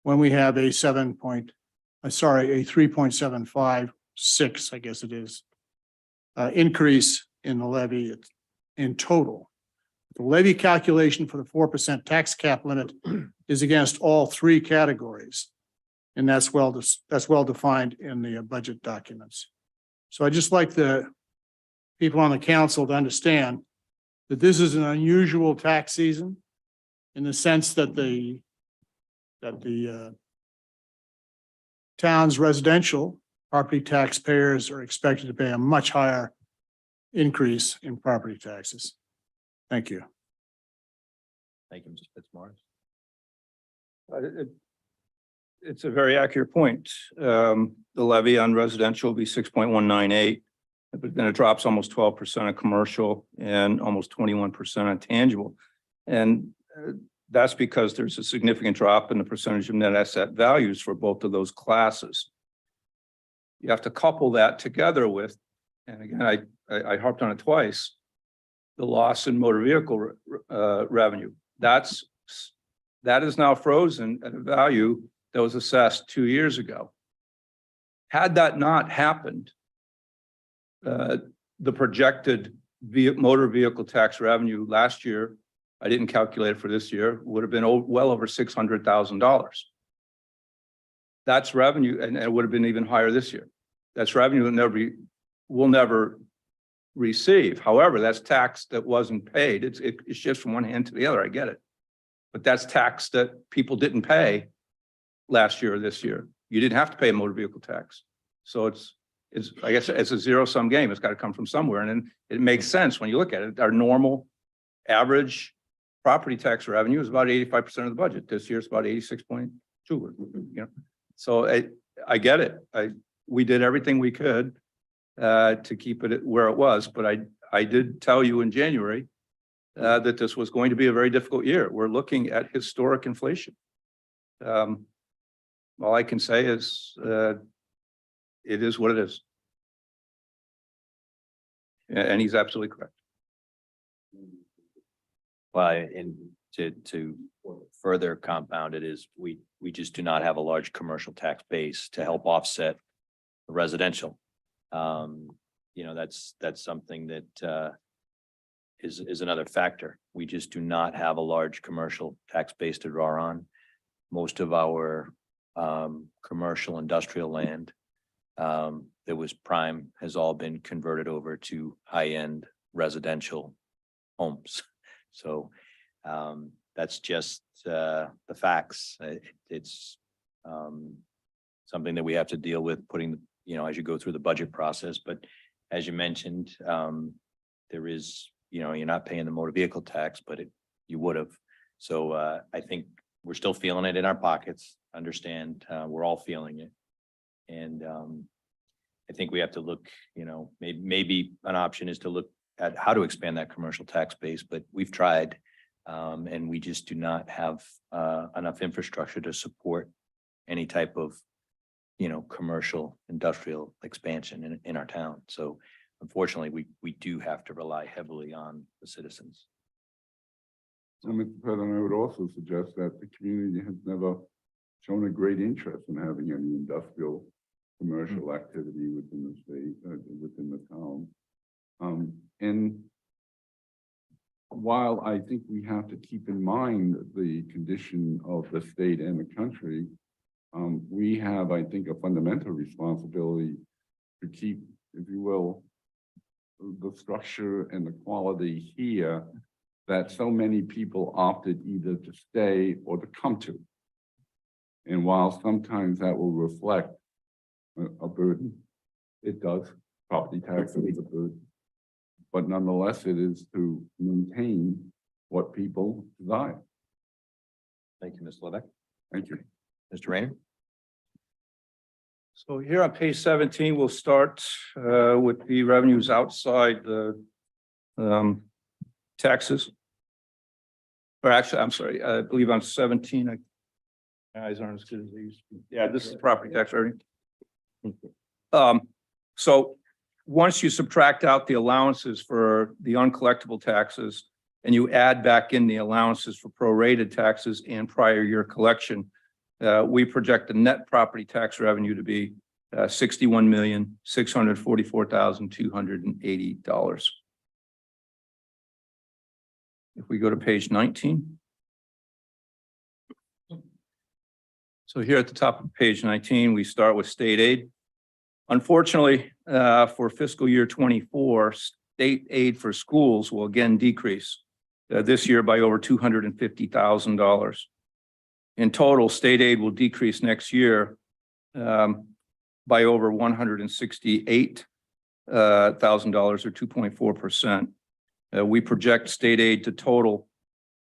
when we have a 3.756, I guess it is, increase in the levy in total. The levy calculation for the 4% tax cap limit is against all three categories. And that's well defined in the budget documents. So I just like the people on the council to understand that this is an unusual tax season in the sense that the town's residential property taxpayers are expected to pay a much higher increase in property taxes. Thank you. Thank you, Mr. Fitzmaurice. It's a very accurate point. The levy on residential will be 6.198, but then it drops almost 12% on commercial and almost 21% on tangible. And that's because there's a significant drop in the percentage of net asset values for both of those classes. You have to couple that together with, and again, I harped on it twice, the loss in motor vehicle revenue. That is now frozen at a value that was assessed 2 years ago. Had that not happened, the projected motor vehicle tax revenue last year, I didn't calculate it for this year, would have been well over $600,000. That's revenue, and it would have been even higher this year. That's revenue that we'll never receive. However, that's tax that wasn't paid. It shifts from one hand to the other. I get it. But that's tax that people didn't pay last year or this year. You didn't have to pay a motor vehicle tax. So it's I guess it's a zero-sum game. It's got to come from somewhere. And then it makes sense when you look at it. Our normal average property tax revenue is about 85% of the budget. This year it's about 86.2. So I get it. We did everything we could to keep it where it was, but I did tell you in January that this was going to be a very difficult year. We're looking at historic inflation. All I can say is it is what it is. And he's absolutely correct. Well, and to further compound it is we just do not have a large commercial tax base to help offset the residential. That's something that is another factor. We just do not have a large commercial tax base to draw on. Most of our commercial industrial land that was prime has all been converted over to high-end residential homes. So that's just the facts. It's something that we have to deal with putting, as you go through the budget process. But as you mentioned, there is, you're not paying the motor vehicle tax, but you would have. So I think we're still feeling it in our pockets. Understand, we're all feeling it. And I think we have to look, maybe an option is to look at how to expand that commercial tax base, but we've tried. And we just do not have enough infrastructure to support any type of, commercial industrial expansion in our town. So unfortunately, we do have to rely heavily on the citizens. So, Mr. President, I would also suggest that the community has never shown a great interest in having any industrial commercial activity within the state, within the town. And while I think we have to keep in mind the condition of the state and the country, we have, I think, a fundamental responsibility to keep, if you will, the structure and the quality here that so many people opted either to stay or to come to. And while sometimes that will reflect a burden, it does, property tax is a burden. But nonetheless, it is to maintain what people desire. Thank you, Mr. Levick. Thank you. Mr. Rayner? So here on page 17, we'll start with the revenues outside the taxes. Or actually, I'm sorry, I believe on 17, my eyes aren't as good as they used to be. Yeah, this is property tax revenue. So once you subtract out the allowances for the uncollectible taxes and you add back in the allowances for prorated taxes and prior year collection, we project the net property tax revenue to be $61,644,280. If we go to page 19. So here at the top of page 19, we start with state aid. Unfortunately, for fiscal year 24, state aid for schools will again decrease this year by over $250,000. In total, state aid will decrease next year by over $168,000 or 2.4%. We project state aid to total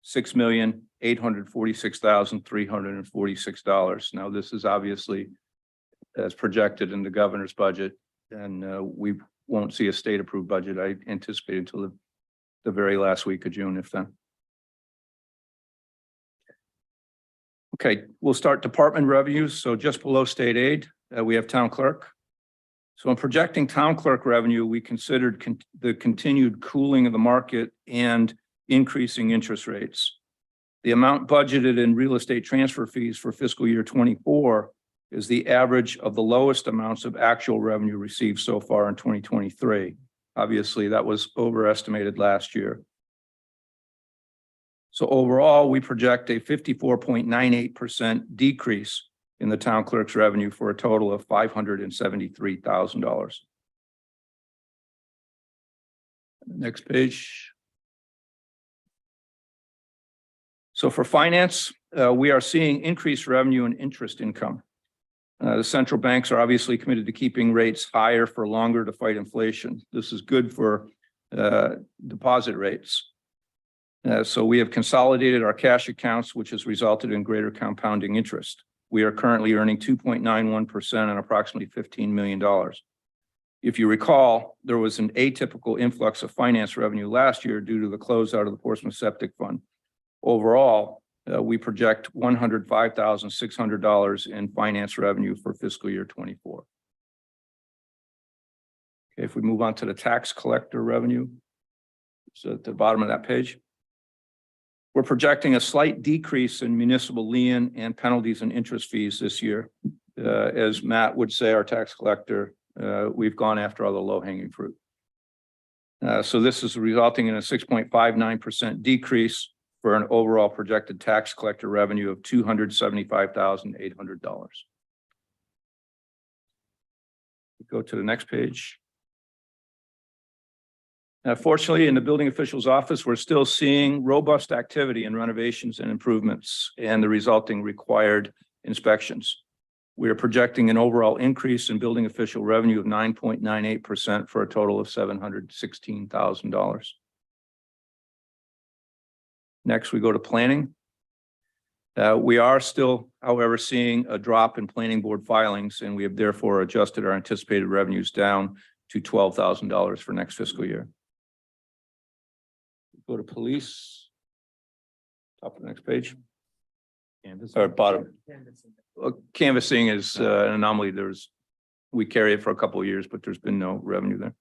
$6,846,346. Now, this is obviously as projected in the governor's budget, and we won't see a state-approved budget, I anticipate, until the very last week of June, if then. Okay, we'll start department revenues. So just below state aid, we have town clerk. So in projecting town clerk revenue, we considered the continued cooling of the market and increasing interest rates. The amount budgeted in real estate transfer fees for fiscal year 24 is the average of the lowest amounts of actual revenue received so far in 2023. Obviously, that was overestimated last year. So overall, we project a 54.98% decrease in the town clerk's revenue for a total of $573,000. Next page. So for finance, we are seeing increased revenue and interest income. The central banks are obviously committed to keeping rates higher for longer to fight inflation. This is good for deposit rates. So we have consolidated our cash accounts, which has resulted in greater compounding interest. We are currently earning 2.91% on approximately $15 million. If you recall, there was an atypical influx of finance revenue last year due to the closeout of the Portsmouth Septic Fund. Overall, we project $105,600 in finance revenue for fiscal year 24. Okay, if we move on to the tax collector revenue, so at the bottom of that page, we're projecting a slight decrease in municipal lien and penalties and interest fees this year. As Matt would say, our tax collector, we've gone after all the low-hanging fruit. So this is resulting in a 6.59% decrease for an overall projected tax collector revenue of $275,800. Go to the next page. Fortunately, in the building official's office, we're still seeing robust activity in renovations and improvements and the resulting required inspections. We are projecting an overall increase in building official revenue of 9.98% for a total of $716,000. Next, we go to planning. We are still, however, seeing a drop in planning board filings, and we have therefore adjusted our anticipated revenues down to $12,000 for next fiscal year. Go to police. Top of the next page. Or bottom. Canvassing is an anomaly. We carry it for a couple of years, but there's been no revenue there.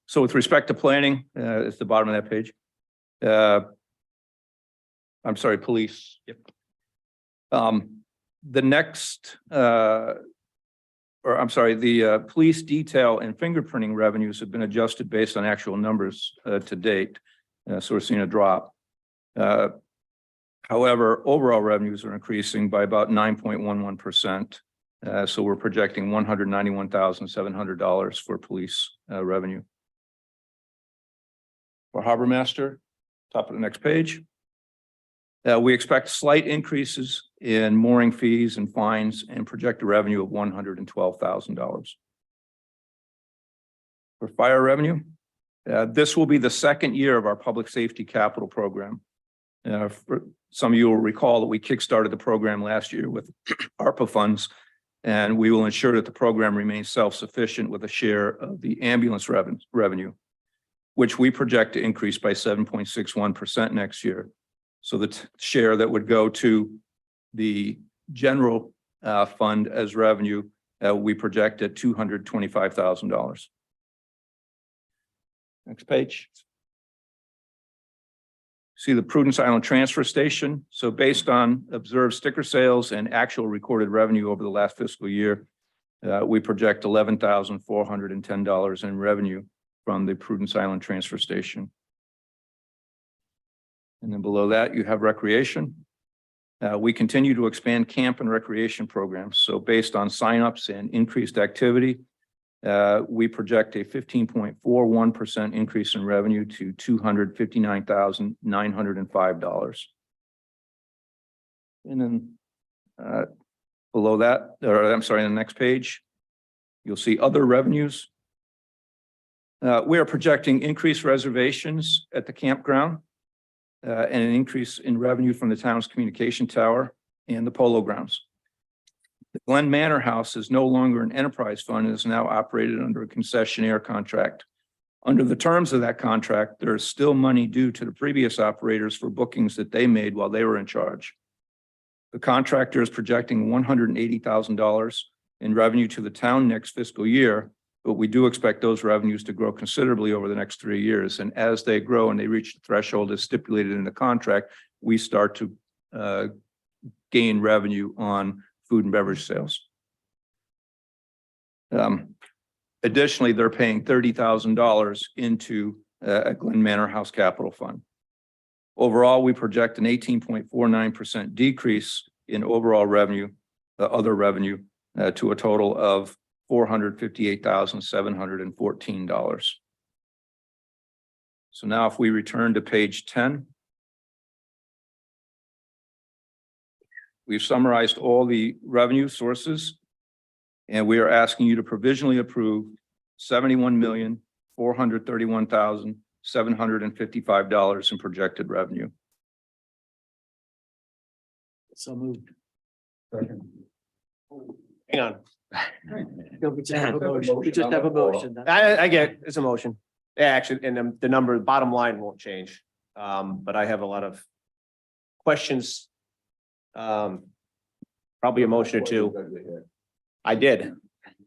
So with respect to planning, it's the bottom of that page. I'm sorry, police. Yep. The next or I'm sorry, the police detail and fingerprinting revenues have been adjusted based on actual numbers to date. So we're seeing a drop. However, overall revenues are increasing by about 9.11%. So we're projecting $191,700 for police revenue. For Harbor Master, top of the next page. We expect slight increases in mooring fees and fines and project a revenue of $112,000. For fire revenue, this will be the second year of our public safety capital program. For some of you will recall that we kickstarted the program last year with ARPA funds, and we will ensure that the program remains self-sufficient with a share of the ambulance revenue, which we project to increase by 7.61% next year. So the share that would go to the general fund as revenue, we project at $225,000. Next page. See the Prudence Island Transfer Station. So based on observed sticker sales and actual recorded revenue over the last fiscal year, we project $11,410 in revenue from the Prudence Island Transfer Station. And then below that, you have recreation. We continue to expand camp and recreation programs. So based on signups and increased activity, we project a 15.41% increase in revenue to $259,905. And then below that, or I'm sorry, on the next page, you'll see other revenues. We are projecting increased reservations at the campground and an increase in revenue from the town's communication tower and the polo grounds. The Glen Manor House is no longer an enterprise fund and is now operated under a concessionaire contract. Under the terms of that contract, there is still money due to the previous operators for bookings that they made while they were in charge. The contractor is projecting $180,000 in revenue to the town next fiscal year, but we do expect those revenues to grow considerably over the next 3 years. And as they grow and they reach the threshold as stipulated in the contract, we start to gain revenue on food and beverage sales. Additionally, they're paying $30,000 into a Glen Manor House Capital Fund. Overall, we project an 18.49% decrease in overall revenue, other revenue, to a total of $458,714. So now if we return to page 10, we've summarized all the revenue sources, and we are asking you to provisionally approve $71,431,755 in projected revenue. So moved. Hang on. We just have a motion. We just have a motion. I get it. It's a motion. Yeah, actually, and the number, bottom line won't change. But I have a lot of questions. Probably a motion or two. I did.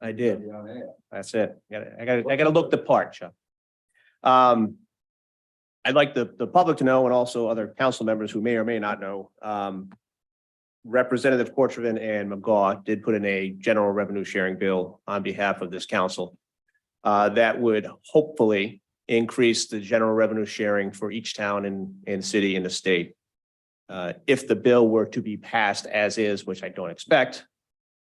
That's it. I gotta look the part, Chuck. I'd like the public to know, and also other council members who may or may not know, Representative Cortravin and McGaw did put in a general revenue sharing bill on behalf of this council that would hopefully increase the general revenue sharing for each town and city in the state. If the bill were to be passed as is, which I don't expect,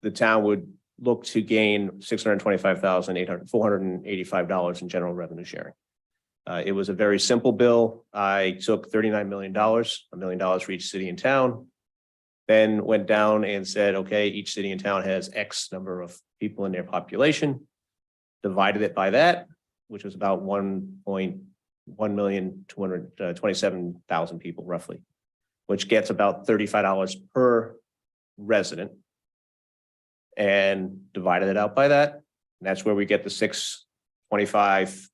the town would look to gain $625,485 in general revenue sharing. It was a very simple bill. I took $39 million, $1 million for each city and town. Then went down and said, okay, each city and town has X number of people in their population, divided it by that, which was about 1,227,000 people roughly, which gets about $35 per resident, and divided it out by that. And that's where we get the 625,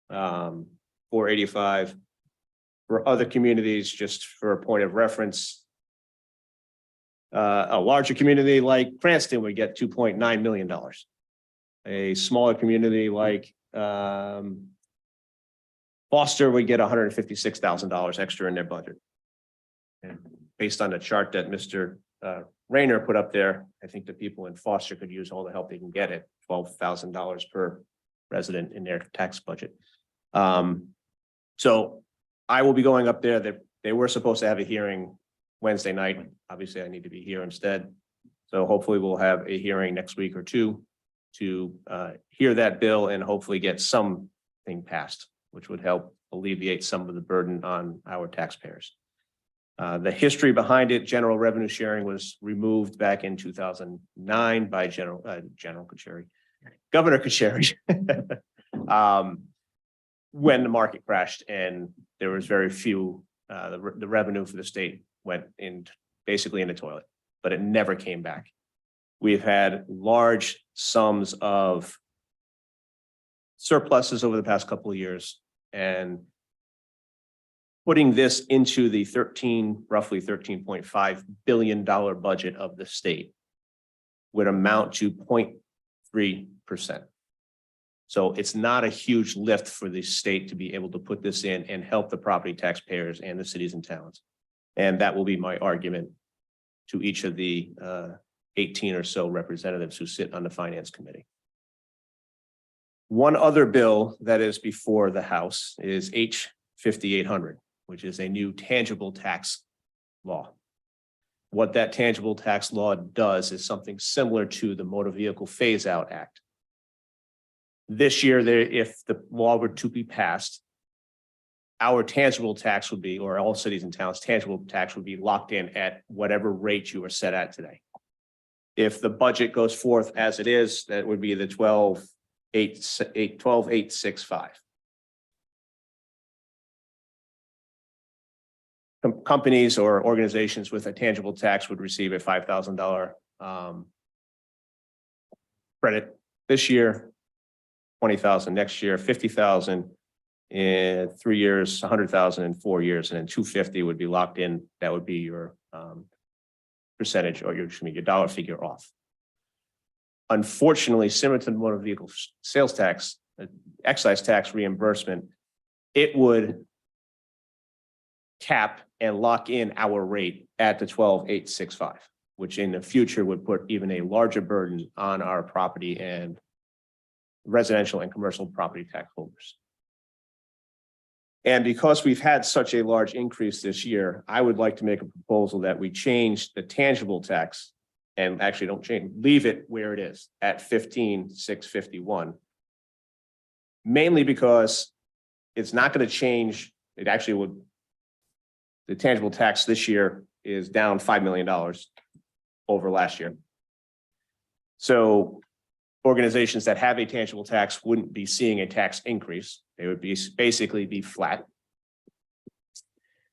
485. For other communities, just for a point of reference, a larger community like Cranston would get $2.9 million. A smaller community like Foster would get $156,000 extra in their budget. And based on the chart that Mr. Rayner put up there, I think the people in Foster could use all the help they can get at $12,000 per resident in their tax budget. So I will be going up there. They were supposed to have a hearing Wednesday night. Obviously, I need to be here instead. So hopefully we'll have a hearing next week or two to hear that bill and hopefully get something passed, which would help alleviate some of the burden on our taxpayers. The history behind it, general revenue sharing was removed back in 2009 by Governor Kucheri. When the market crashed and there was very few, the revenue for the state went in basically in the toilet, but it never came back. We've had large sums of surpluses over the past couple of years, and putting this into the roughly $13.5 billion budget of the state would amount to 0.3%. So it's not a huge lift for the state to be able to put this in and help the property taxpayers and the cities and towns. And that will be my argument to each of the 18 or so representatives who sit on the finance committee. One other bill that is before the House is H 5800, which is a new tangible tax law. What that tangible tax law does is something similar to the Motor Vehicle Phase Out Act. This year, if the law were to be passed, our tangible tax would be, or all cities and towns' tangible tax would be locked in at whatever rate you are set at today. If the budget goes forth as it is, that would be the 12,865. Companies or organizations with a tangible tax would receive a $5,000 credit this year, $20,000 next year, $50,000 in 3 years, $100,000 in 4 years, and then $250 would be locked in. That would be your percentage or your dollar figure off. Unfortunately, similar to the motor vehicle sales tax, excise tax reimbursement, it would cap and lock in our rate at the 12,865, which in the future would put even a larger burden on our property and residential and commercial property tax holders. And because we've had such a large increase this year, I would like to make a proposal that we change the tangible tax and actually don't change, leave it where it is at 15,651. Mainly because it's not going to change. It actually would. The tangible tax this year is down $5 million over last year. So organizations that have a tangible tax wouldn't be seeing a tax increase. They would be basically be flat.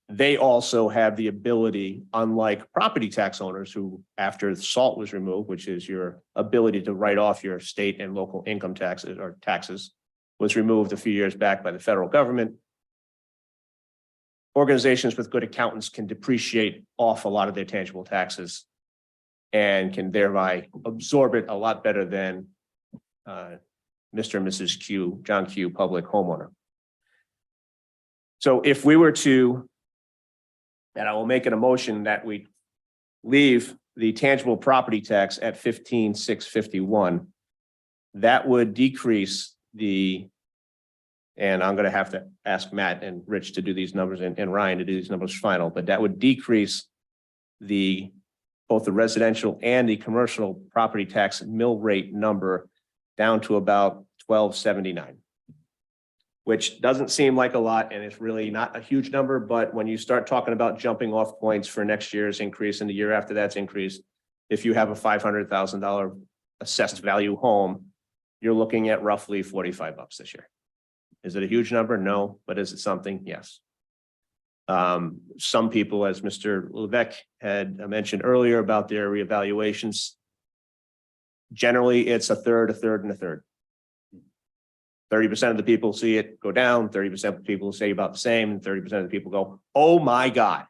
They also have the ability, unlike property tax owners who, after the SALT was removed, which is your ability to write off your state and local income taxes or taxes, was removed a few years back by the federal government. Organizations with good accountants can depreciate off a lot of their tangible taxes and can thereby absorb it a lot better than Mr. and Mrs. Q, John Q, public homeowner. So if we were to, and I will make an motion that we leave the tangible property tax at 15,651, that would decrease the, and I'm going to have to ask Matt and Rich to do these numbers and Ryan to do these numbers final, but that would decrease both the residential and the commercial property tax mill rate number down to about 1279, which doesn't seem like a lot, and it's really not a huge number. But when you start talking about jumping off points for next year's increase and the year after that's increased, if you have a $500,000 assessed value home, you're looking at roughly $45 this year. Is it a huge number? No, but is it something? Yes. Some people, as Mr. Levesque had mentioned earlier about their reevaluations, generally it's a third, a third, and a third. 30% of the people see it go down, 30% of the people say about the same, and 30% of the people go, oh my God.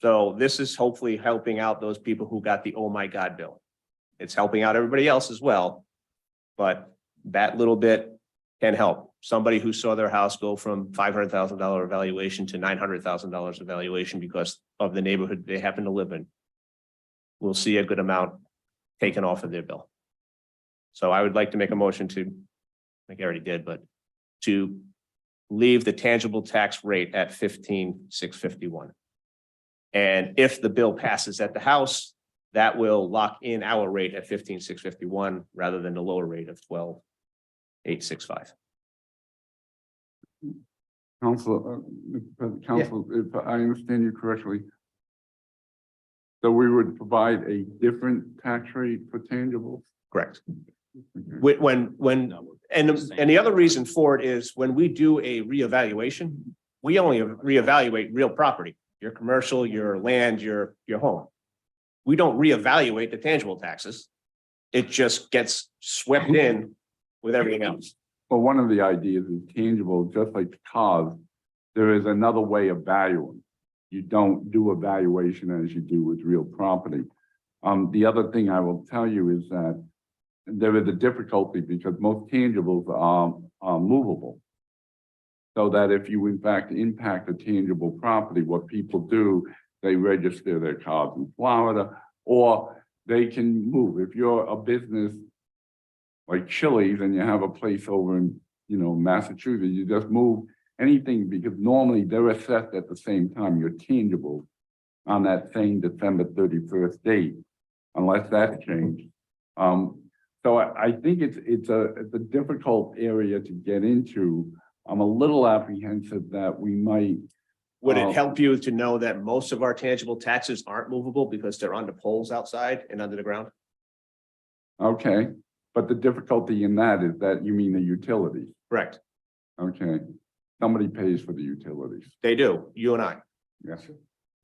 So this is hopefully helping out those people who got the oh my God bill. It's helping out everybody else as well, but that little bit can help. Somebody who saw their house go from $500,000 valuation to $900,000 valuation because of the neighborhood they happen to live in. will see a good amount taken off of their bill. So I would like to make a motion to, I think I already did, but to leave the tangible tax rate at 15,651. And if the bill passes at the House, that will lock in our rate at 15,651 rather than the lower rate of 12,865. Council, Council, if I understand you correctly. So we would provide a different tax rate for tangibles? Correct. And the other reason for it is when we do a reevaluation, we only reevaluate real property, your commercial, your land, your home. We don't reevaluate the tangible taxes. It just gets swept in with everything else. Well, one of the ideas is tangible, just like cars, there is another way of valuing. You don't do a valuation as you do with real property. The other thing I will tell you is that there is a difficulty because most tangibles are movable. So that if you in fact impact a tangible property, what people do, they register their cars in Florida, or they can move. If you're a business like Chili's and you have a place over in, Massachusetts, you just move anything because normally they're assessed at the same time, you're tangible on that same December 31st date, unless that's changed. So I think it's a difficult area to get into. I'm a little apprehensive that we might. Would it help you to know that most of our tangible taxes aren't movable because they're on the poles outside and under the ground? Okay, but the difficulty in that is that you mean the utilities. Correct. Okay, somebody pays for the utilities. They do, you and I. Yes.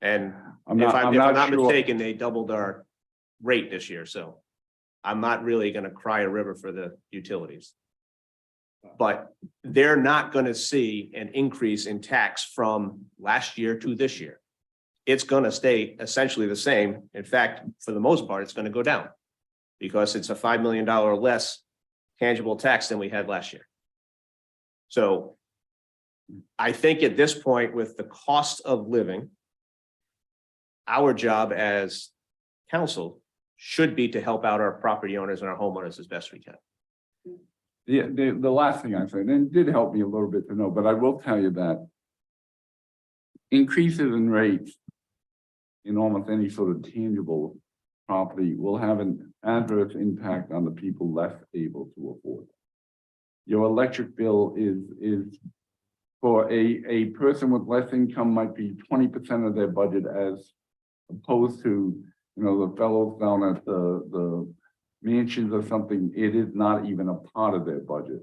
And I'm if not, I'm not sure. mistaken, they doubled our rate this year, so I'm not really gonna cry a river for the utilities. But they're not gonna see an increase in tax from last year to this year. It's gonna stay essentially the same. In fact, for the most part, it's gonna go down because it's a $5 million less tangible tax than we had last year. So I think at this point, with the cost of living, our job as council should be to help out our property owners and our homeowners as best we can. Yeah, the last thing I said, and it did help me a little bit to know, but I will tell you that increases in rates in almost any sort of tangible property will have an adverse impact on the people less able to afford. Your electric bill is for a person with less income might be 20% of their budget as opposed to, the fellows down at the mansions or something, it is not even a part of their budget.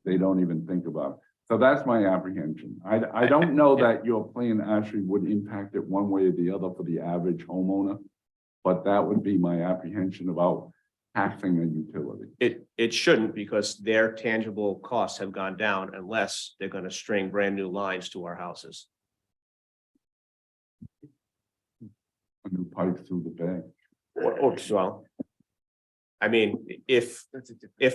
They don't even think about it. So that's my apprehension. I don't know that your plan actually would impact it one way or the other for the average homeowner, but that would be my apprehension about taxing a utility. It shouldn't because their tangible costs have gone down unless they're gonna string brand new lines to our houses. A new pipe through the bank. Or well. I mean, if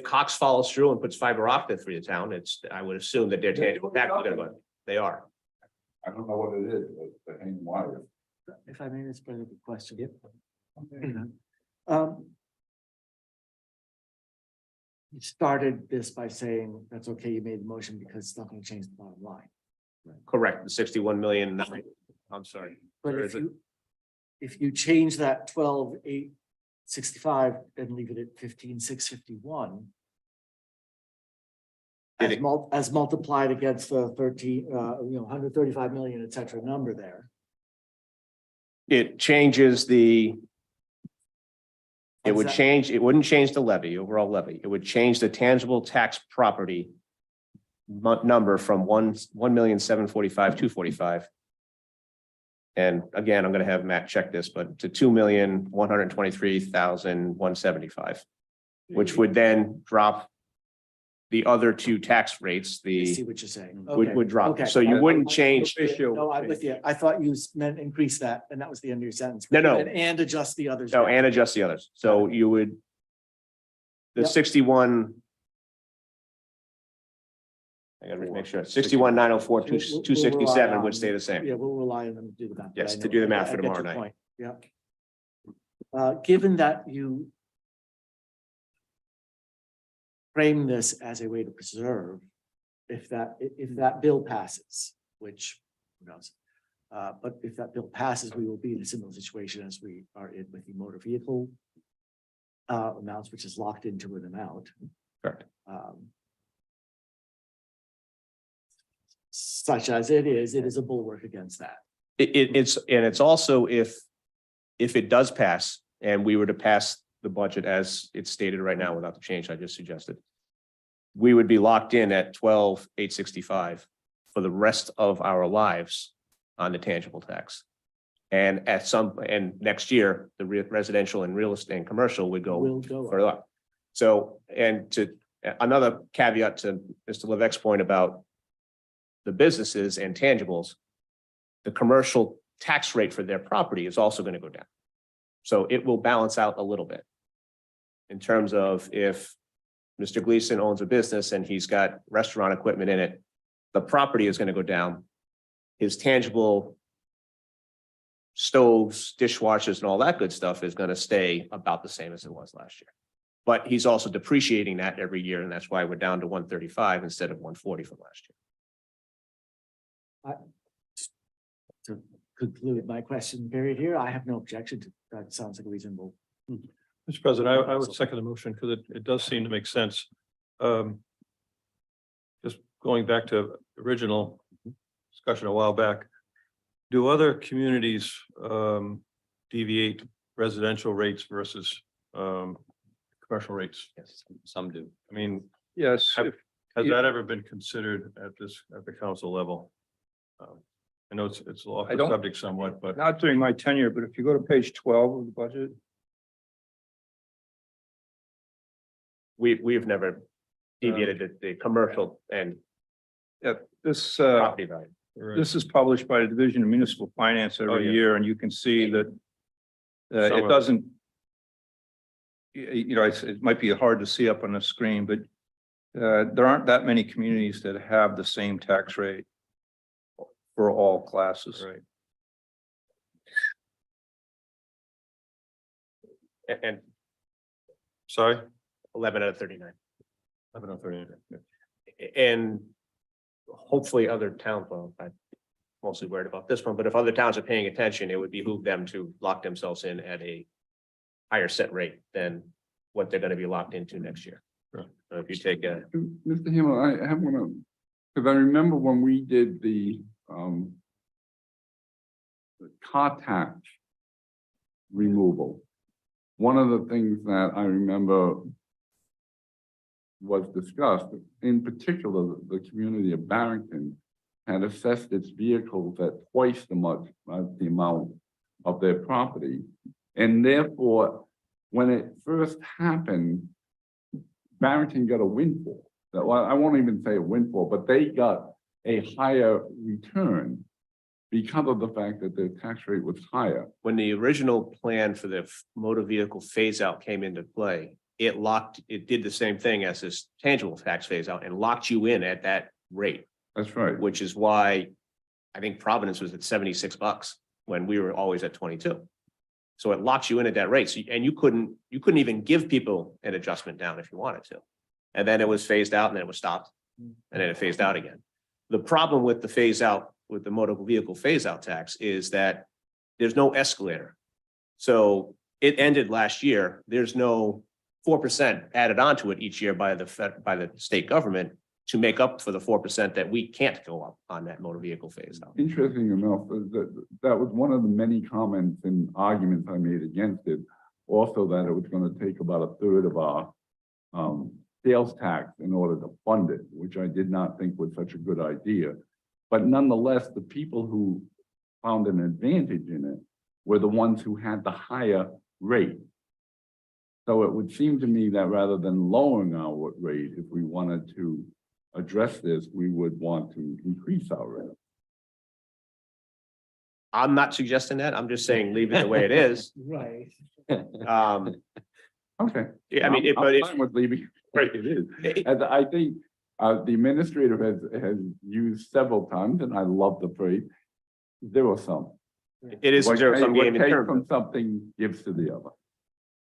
Cox follows through and puts fiber optic through the town, I would assume that their tangible tax is gonna go. They are. I don't know what it is, but the hang wire. If I may, it's a good question. You started this by saying, that's okay, you made the motion because it's not gonna change the bottom line. Correct, the 61 million. I'm sorry. But Where if is it? you change that 12,865 and leave it at 15,651. Did As it- as multiplied against the 135 million, et cetera, number there. It changes the. It would Exact- change, it wouldn't change the levy, overall levy. It would change the tangible tax property number from 1,745,245. And again, I'm gonna have Matt check this, but to 2,123,175, which would then drop the other two tax rates, I see the what you're saying. would Okay, drop. okay. So you wouldn't change. No, I'm with you. I thought you meant increase that, and that was the end of your sentence. No. And adjust the others. No, and adjust the others. So you would. The Yep. 61. I gotta make sure, 61,904, 267 would stay the same. Yeah, we'll rely on them to do the math. but Yes, I to know- do the math I for get tomorrow your night. point. Yeah. Given that you frame this as a way to preserve, if that bill passes, which who knows? But if that bill passes, we will be in a similar situation as we are in with the motor vehicle amounts, which is locked into an amount. Correct. Such as it is a bulwark against that. It's also if it does pass and we were to pass the budget as it's stated right now without the change I just suggested, we would be locked in at 12,865 for the rest of our lives on the tangible tax. And next year, the residential and real estate and commercial would go Will go up. further up. So, and to another caveat to Mr. Levesque's point about the businesses and tangibles, the commercial tax rate for their property is also going to go down. So it will balance out a little bit. In terms of if Mr. Gleason owns a business and he's got restaurant equipment in it, the property is going to go down. His tangible stoves, dishwashers, and all that good stuff is going to stay about the same as it was last year. But he's also depreciating that every year, and that's why we're down to 135 instead of 140 from last year. To conclude my question period here, I have no objection to that. Sounds like a reasonable. Mr. President, I would second the motion because it does seem to make sense. Just going back to original discussion a while back, do other communities deviate residential rates versus commercial rates? Yes, some do. I mean, Yes, has that ever been considered at the council level? I know it's off I the don't- subject somewhat, but not during my tenure, but if you go to page 12 of the budget, We've never deviated the commercial and yeah, this property value. this is published by the Division of Municipal Finance Oh, every yeah. year, and you can see that Some it of- doesn't, it might be hard to see up on the screen, but there aren't that many communities that have the same tax rate for all classes. Right. And Sorry? 11 out of 39. 11:39. And hopefully other towns, well, I'm mostly worried about this one, but if other towns are paying attention, it would behoove them to lock themselves in at a higher set rate than what they're going to be locked into next year. Sure. So if you take a, Mr. Himmel, I have one of, because I remember when we did the car tax removal, one of the things that I remember was discussed, in particular, the community of Barrington had assessed its vehicles at twice the amount of their property. And therefore, when it first happened, Barrington got a windfall. Well, I won't even say a windfall, but they got a higher return because of the fact that their tax rate was higher. when the original plan for the motor vehicle phase out came into play, it did the same thing as this tangible tax phase out and locked you in at that rate, That's right. which is why I think Providence was at $76 when we were always at 22. So it locks you in at that rate. So, and you couldn't even give people an adjustment down if you wanted to. And then it was phased out and then it was stopped. And then it phased out again. The problem with the phase out, with the motor vehicle phase out tax is that there's no escalator. So it ended last year. There's no 4% added onto it each year by the state government to make up for the 4% that we can't go up on that motor vehicle phase out. Interesting enough, that was one of the many comments and arguments I made against it. Also, that it was going to take about a third of our sales tax in order to fund it, which I did not think was such a good idea. But nonetheless, the people who found an advantage in it were the ones who had the higher rate. So it would seem to me that rather than lowering our rate, if we wanted to address this, we would want to increase our rate. I'm not suggesting that. I'm just saying leave it the way it is. Right. Okay. Yeah, I mean, I'm but if, fine with leaving it where it is. It- And I think the administrator has used several times, and I love the phrase, zero sum. It is a What zero sum take- game in what take terms from of, something gives to the other.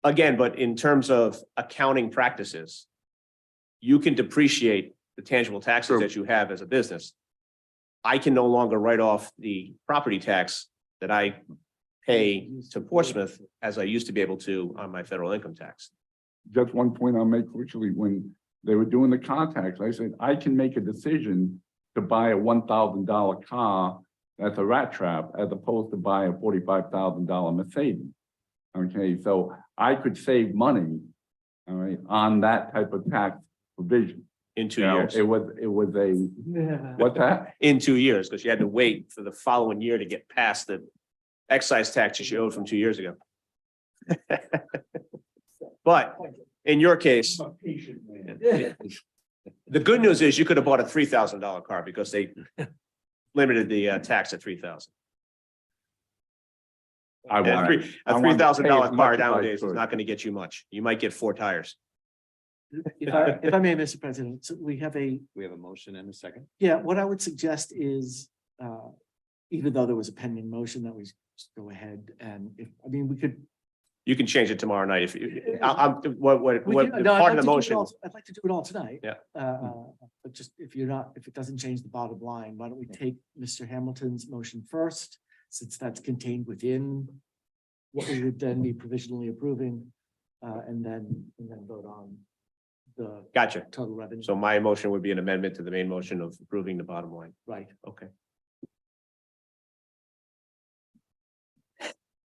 again, but in terms of accounting practices, you can depreciate the tangible taxes True. that you have as a business. I can no longer write off the property tax that I pay to Portsmouth as I used to be able to on my federal income tax. Just one point I'll make quickly, when they were doing the contacts, I said, I can make a decision to buy a $1,000 car that's a rat trap as opposed to buy a $45,000 Mercedes. Okay, so I could save money, all right, on that type of tax provision. In 2 You know, years, it was a, what's that? in 2 years, because you had to wait for the following year to get past the excise taxes you owed from 2 years ago. But in your case, the good news is you could have bought a $3,000 car because they limited the tax at 3,000. I And a want three- I a wanted to pay $3,000 as car much as I nowadays is could. not going to get you much. You might get 4 tires. If I may, Mr. President, so we have a, We have a motion and a second. yeah, what I would suggest is, even though there was a pending motion, that we just go ahead and if, I mean, we could. You can change it tomorrow night if you, I'm, what, we what, can- no, I'd part like of to the do it motion. all- I'd like to do it all tonight. Yeah. But just if you're not, if it doesn't change the bottom line, why don't we take Mr. Hamilton's motion first, since that's contained within what we would then be provisionally approving, and then vote on the Gotcha. total revenue. So my motion would be an amendment to the main motion of approving the bottom line. Right. Okay.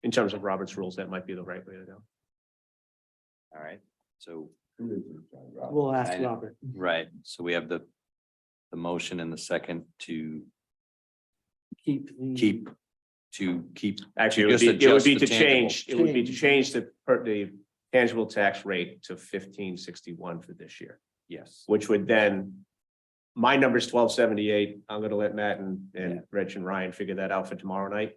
In terms of Robert's rules, that might be the right way to go. All right, so, We'll ask I know. Robert. right, so we have the motion and the second to Keep the. keep. Actually, Just it would adjust be the to tangible. change, it would be to Change. change the tangible tax rate to 1561 for this year, Yes. which would then. My number's 1278. I'm gonna let Matt and Rich and Ryan figure that out for tomorrow night.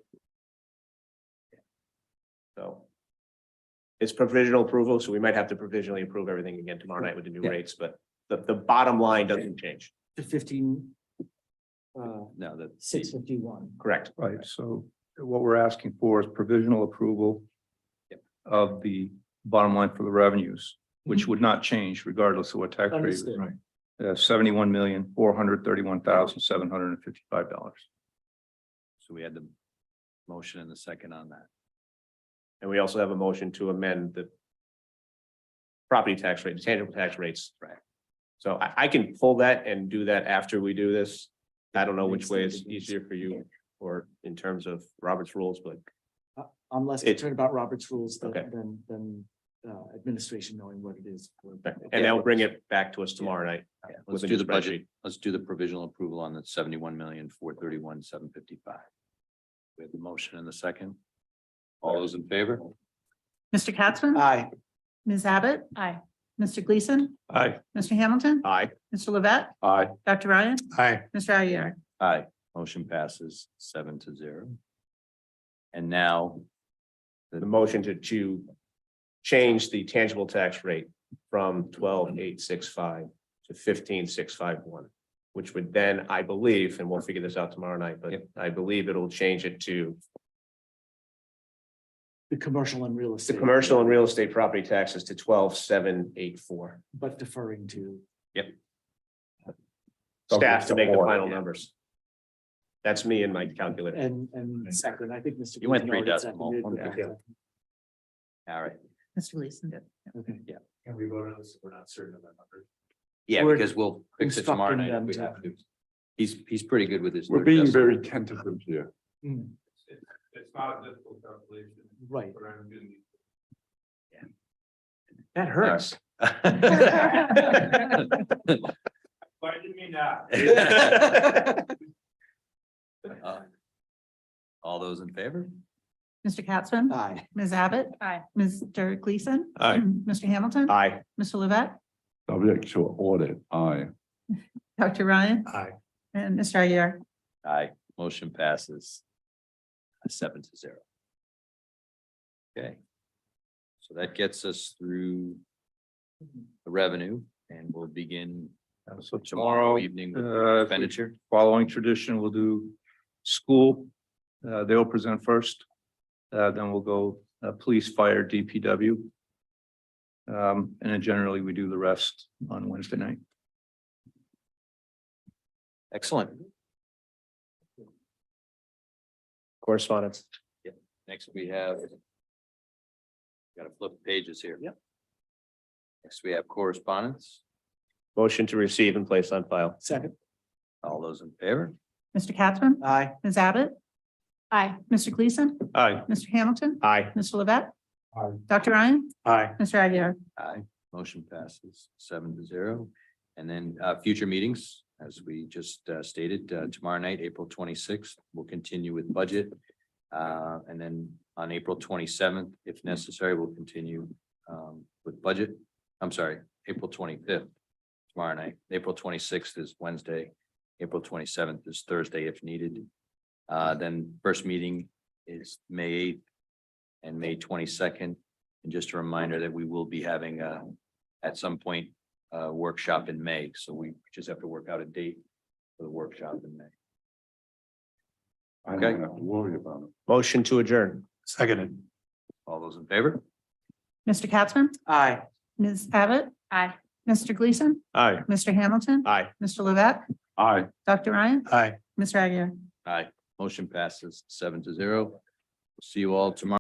So. It's provisional approval, so we might have to provisionally approve everything again tomorrow night with the new Yeah. rates, but the bottom line doesn't change. To 15. No, that. 651. Correct. Right, so what we're asking for is provisional approval of the bottom line for the revenues, which would not change regardless of what tax rate. Understood. Right. $71,431,755. So we had the motion and the second on that. And we also have a motion to amend the. Property tax rate, the tangible tax rates. Right. So I can pull that and do that after we do this. I don't know which Makes way sense. is easier for you or in terms of Robert's rules, but I'm less It- concerned about Robert's rules Okay. than administration knowing what it is. and they'll bring it back to us tomorrow night. Let's with a do new the budget. spreadsheet. Let's do the provisional approval on the 71,431,755. We have the motion and the second. All those in favor? Mr. Capson? Aye. Ms. Abbott? Aye. Mr. Gleason? Aye. Mr. Hamilton? Aye. Mr. Levet? Aye. Dr. Ryan? Aye. Mr. Aguirre? Aye, motion passes 7-0. And now, The motion to change the tangible tax rate from 12,865 to 15,651. Which would then, I believe, and we'll figure this out tomorrow night, but Yep. I believe it'll change it to The commercial and real the estate. commercial and real estate property taxes to 12,784. But deferring to. Staff to make the Support, final yeah. numbers. That's me and my calculator. And second, I think Mr. You went Gleason three already decimal. seconded, Okay. but, all right, Mr. Gleason did. Okay. Can we vote on this if we're not certain of that number? yeah, We're because we'll fix it tomorrow instructing night if we them have to. He's pretty good with his. We're third being decimal. very tentative here. Mm, It's not a difficult calculation. Right, I'm doing. that hurts. Why did me not? All those in favor? Mr. Capson? Aye. Ms. Abbott? Aye. Mr. Gleason? Aye. Mr. Hamilton? Aye. Mr. Levet? Subject to audit, aye. Dr. Ryan? Aye. And Mr. Aguirre? Aye, motion passes 7-0. Okay. So that gets us through the revenue and we'll begin So tomorrow evening with if we- expenditure. Following tradition, we'll do school They'll present first. Then we'll go police, fire, DPW. And then generally we do the rest on Wednesday night. Excellent. Correspondence. Next, we have. Got to flip pages here. Yep. Next, we have correspondence. Motion to receive and place on file. Second. All those in favor? Mr. Capson? Aye. Ms. Abbott? Aye. Mr. Gleason? Aye. Mr. Hamilton? Aye. Mr. Levesque? Aye. Dr. Ryan? Aye. Mr. Aguirre? Aye. Motion passes 7-0. And then future meetings, as we just stated, tomorrow night, April 26th, we'll continue with budget. And then on April 27th, if necessary, we'll continue with budget. I'm sorry, April 25th, tomorrow night. April 26th is Wednesday. April 27th is Thursday if needed. Then first meeting is May 8th and May 22nd. And just a reminder that we will be having at some point a workshop in May. So we just have to work out a date for the workshop in May. I don't have to worry about it. Motion to adjourn. Seconded. All those in favor? Mr. Capson? Aye. Ms. Abbott? Aye. Mr. Gleason? Aye. Mr. Hamilton? Aye. Mr. Levesque? Aye. Dr. Ryan? Aye. Mr. Aguirre? Aye. Motion passes 7-0. We'll see you all tomorrow.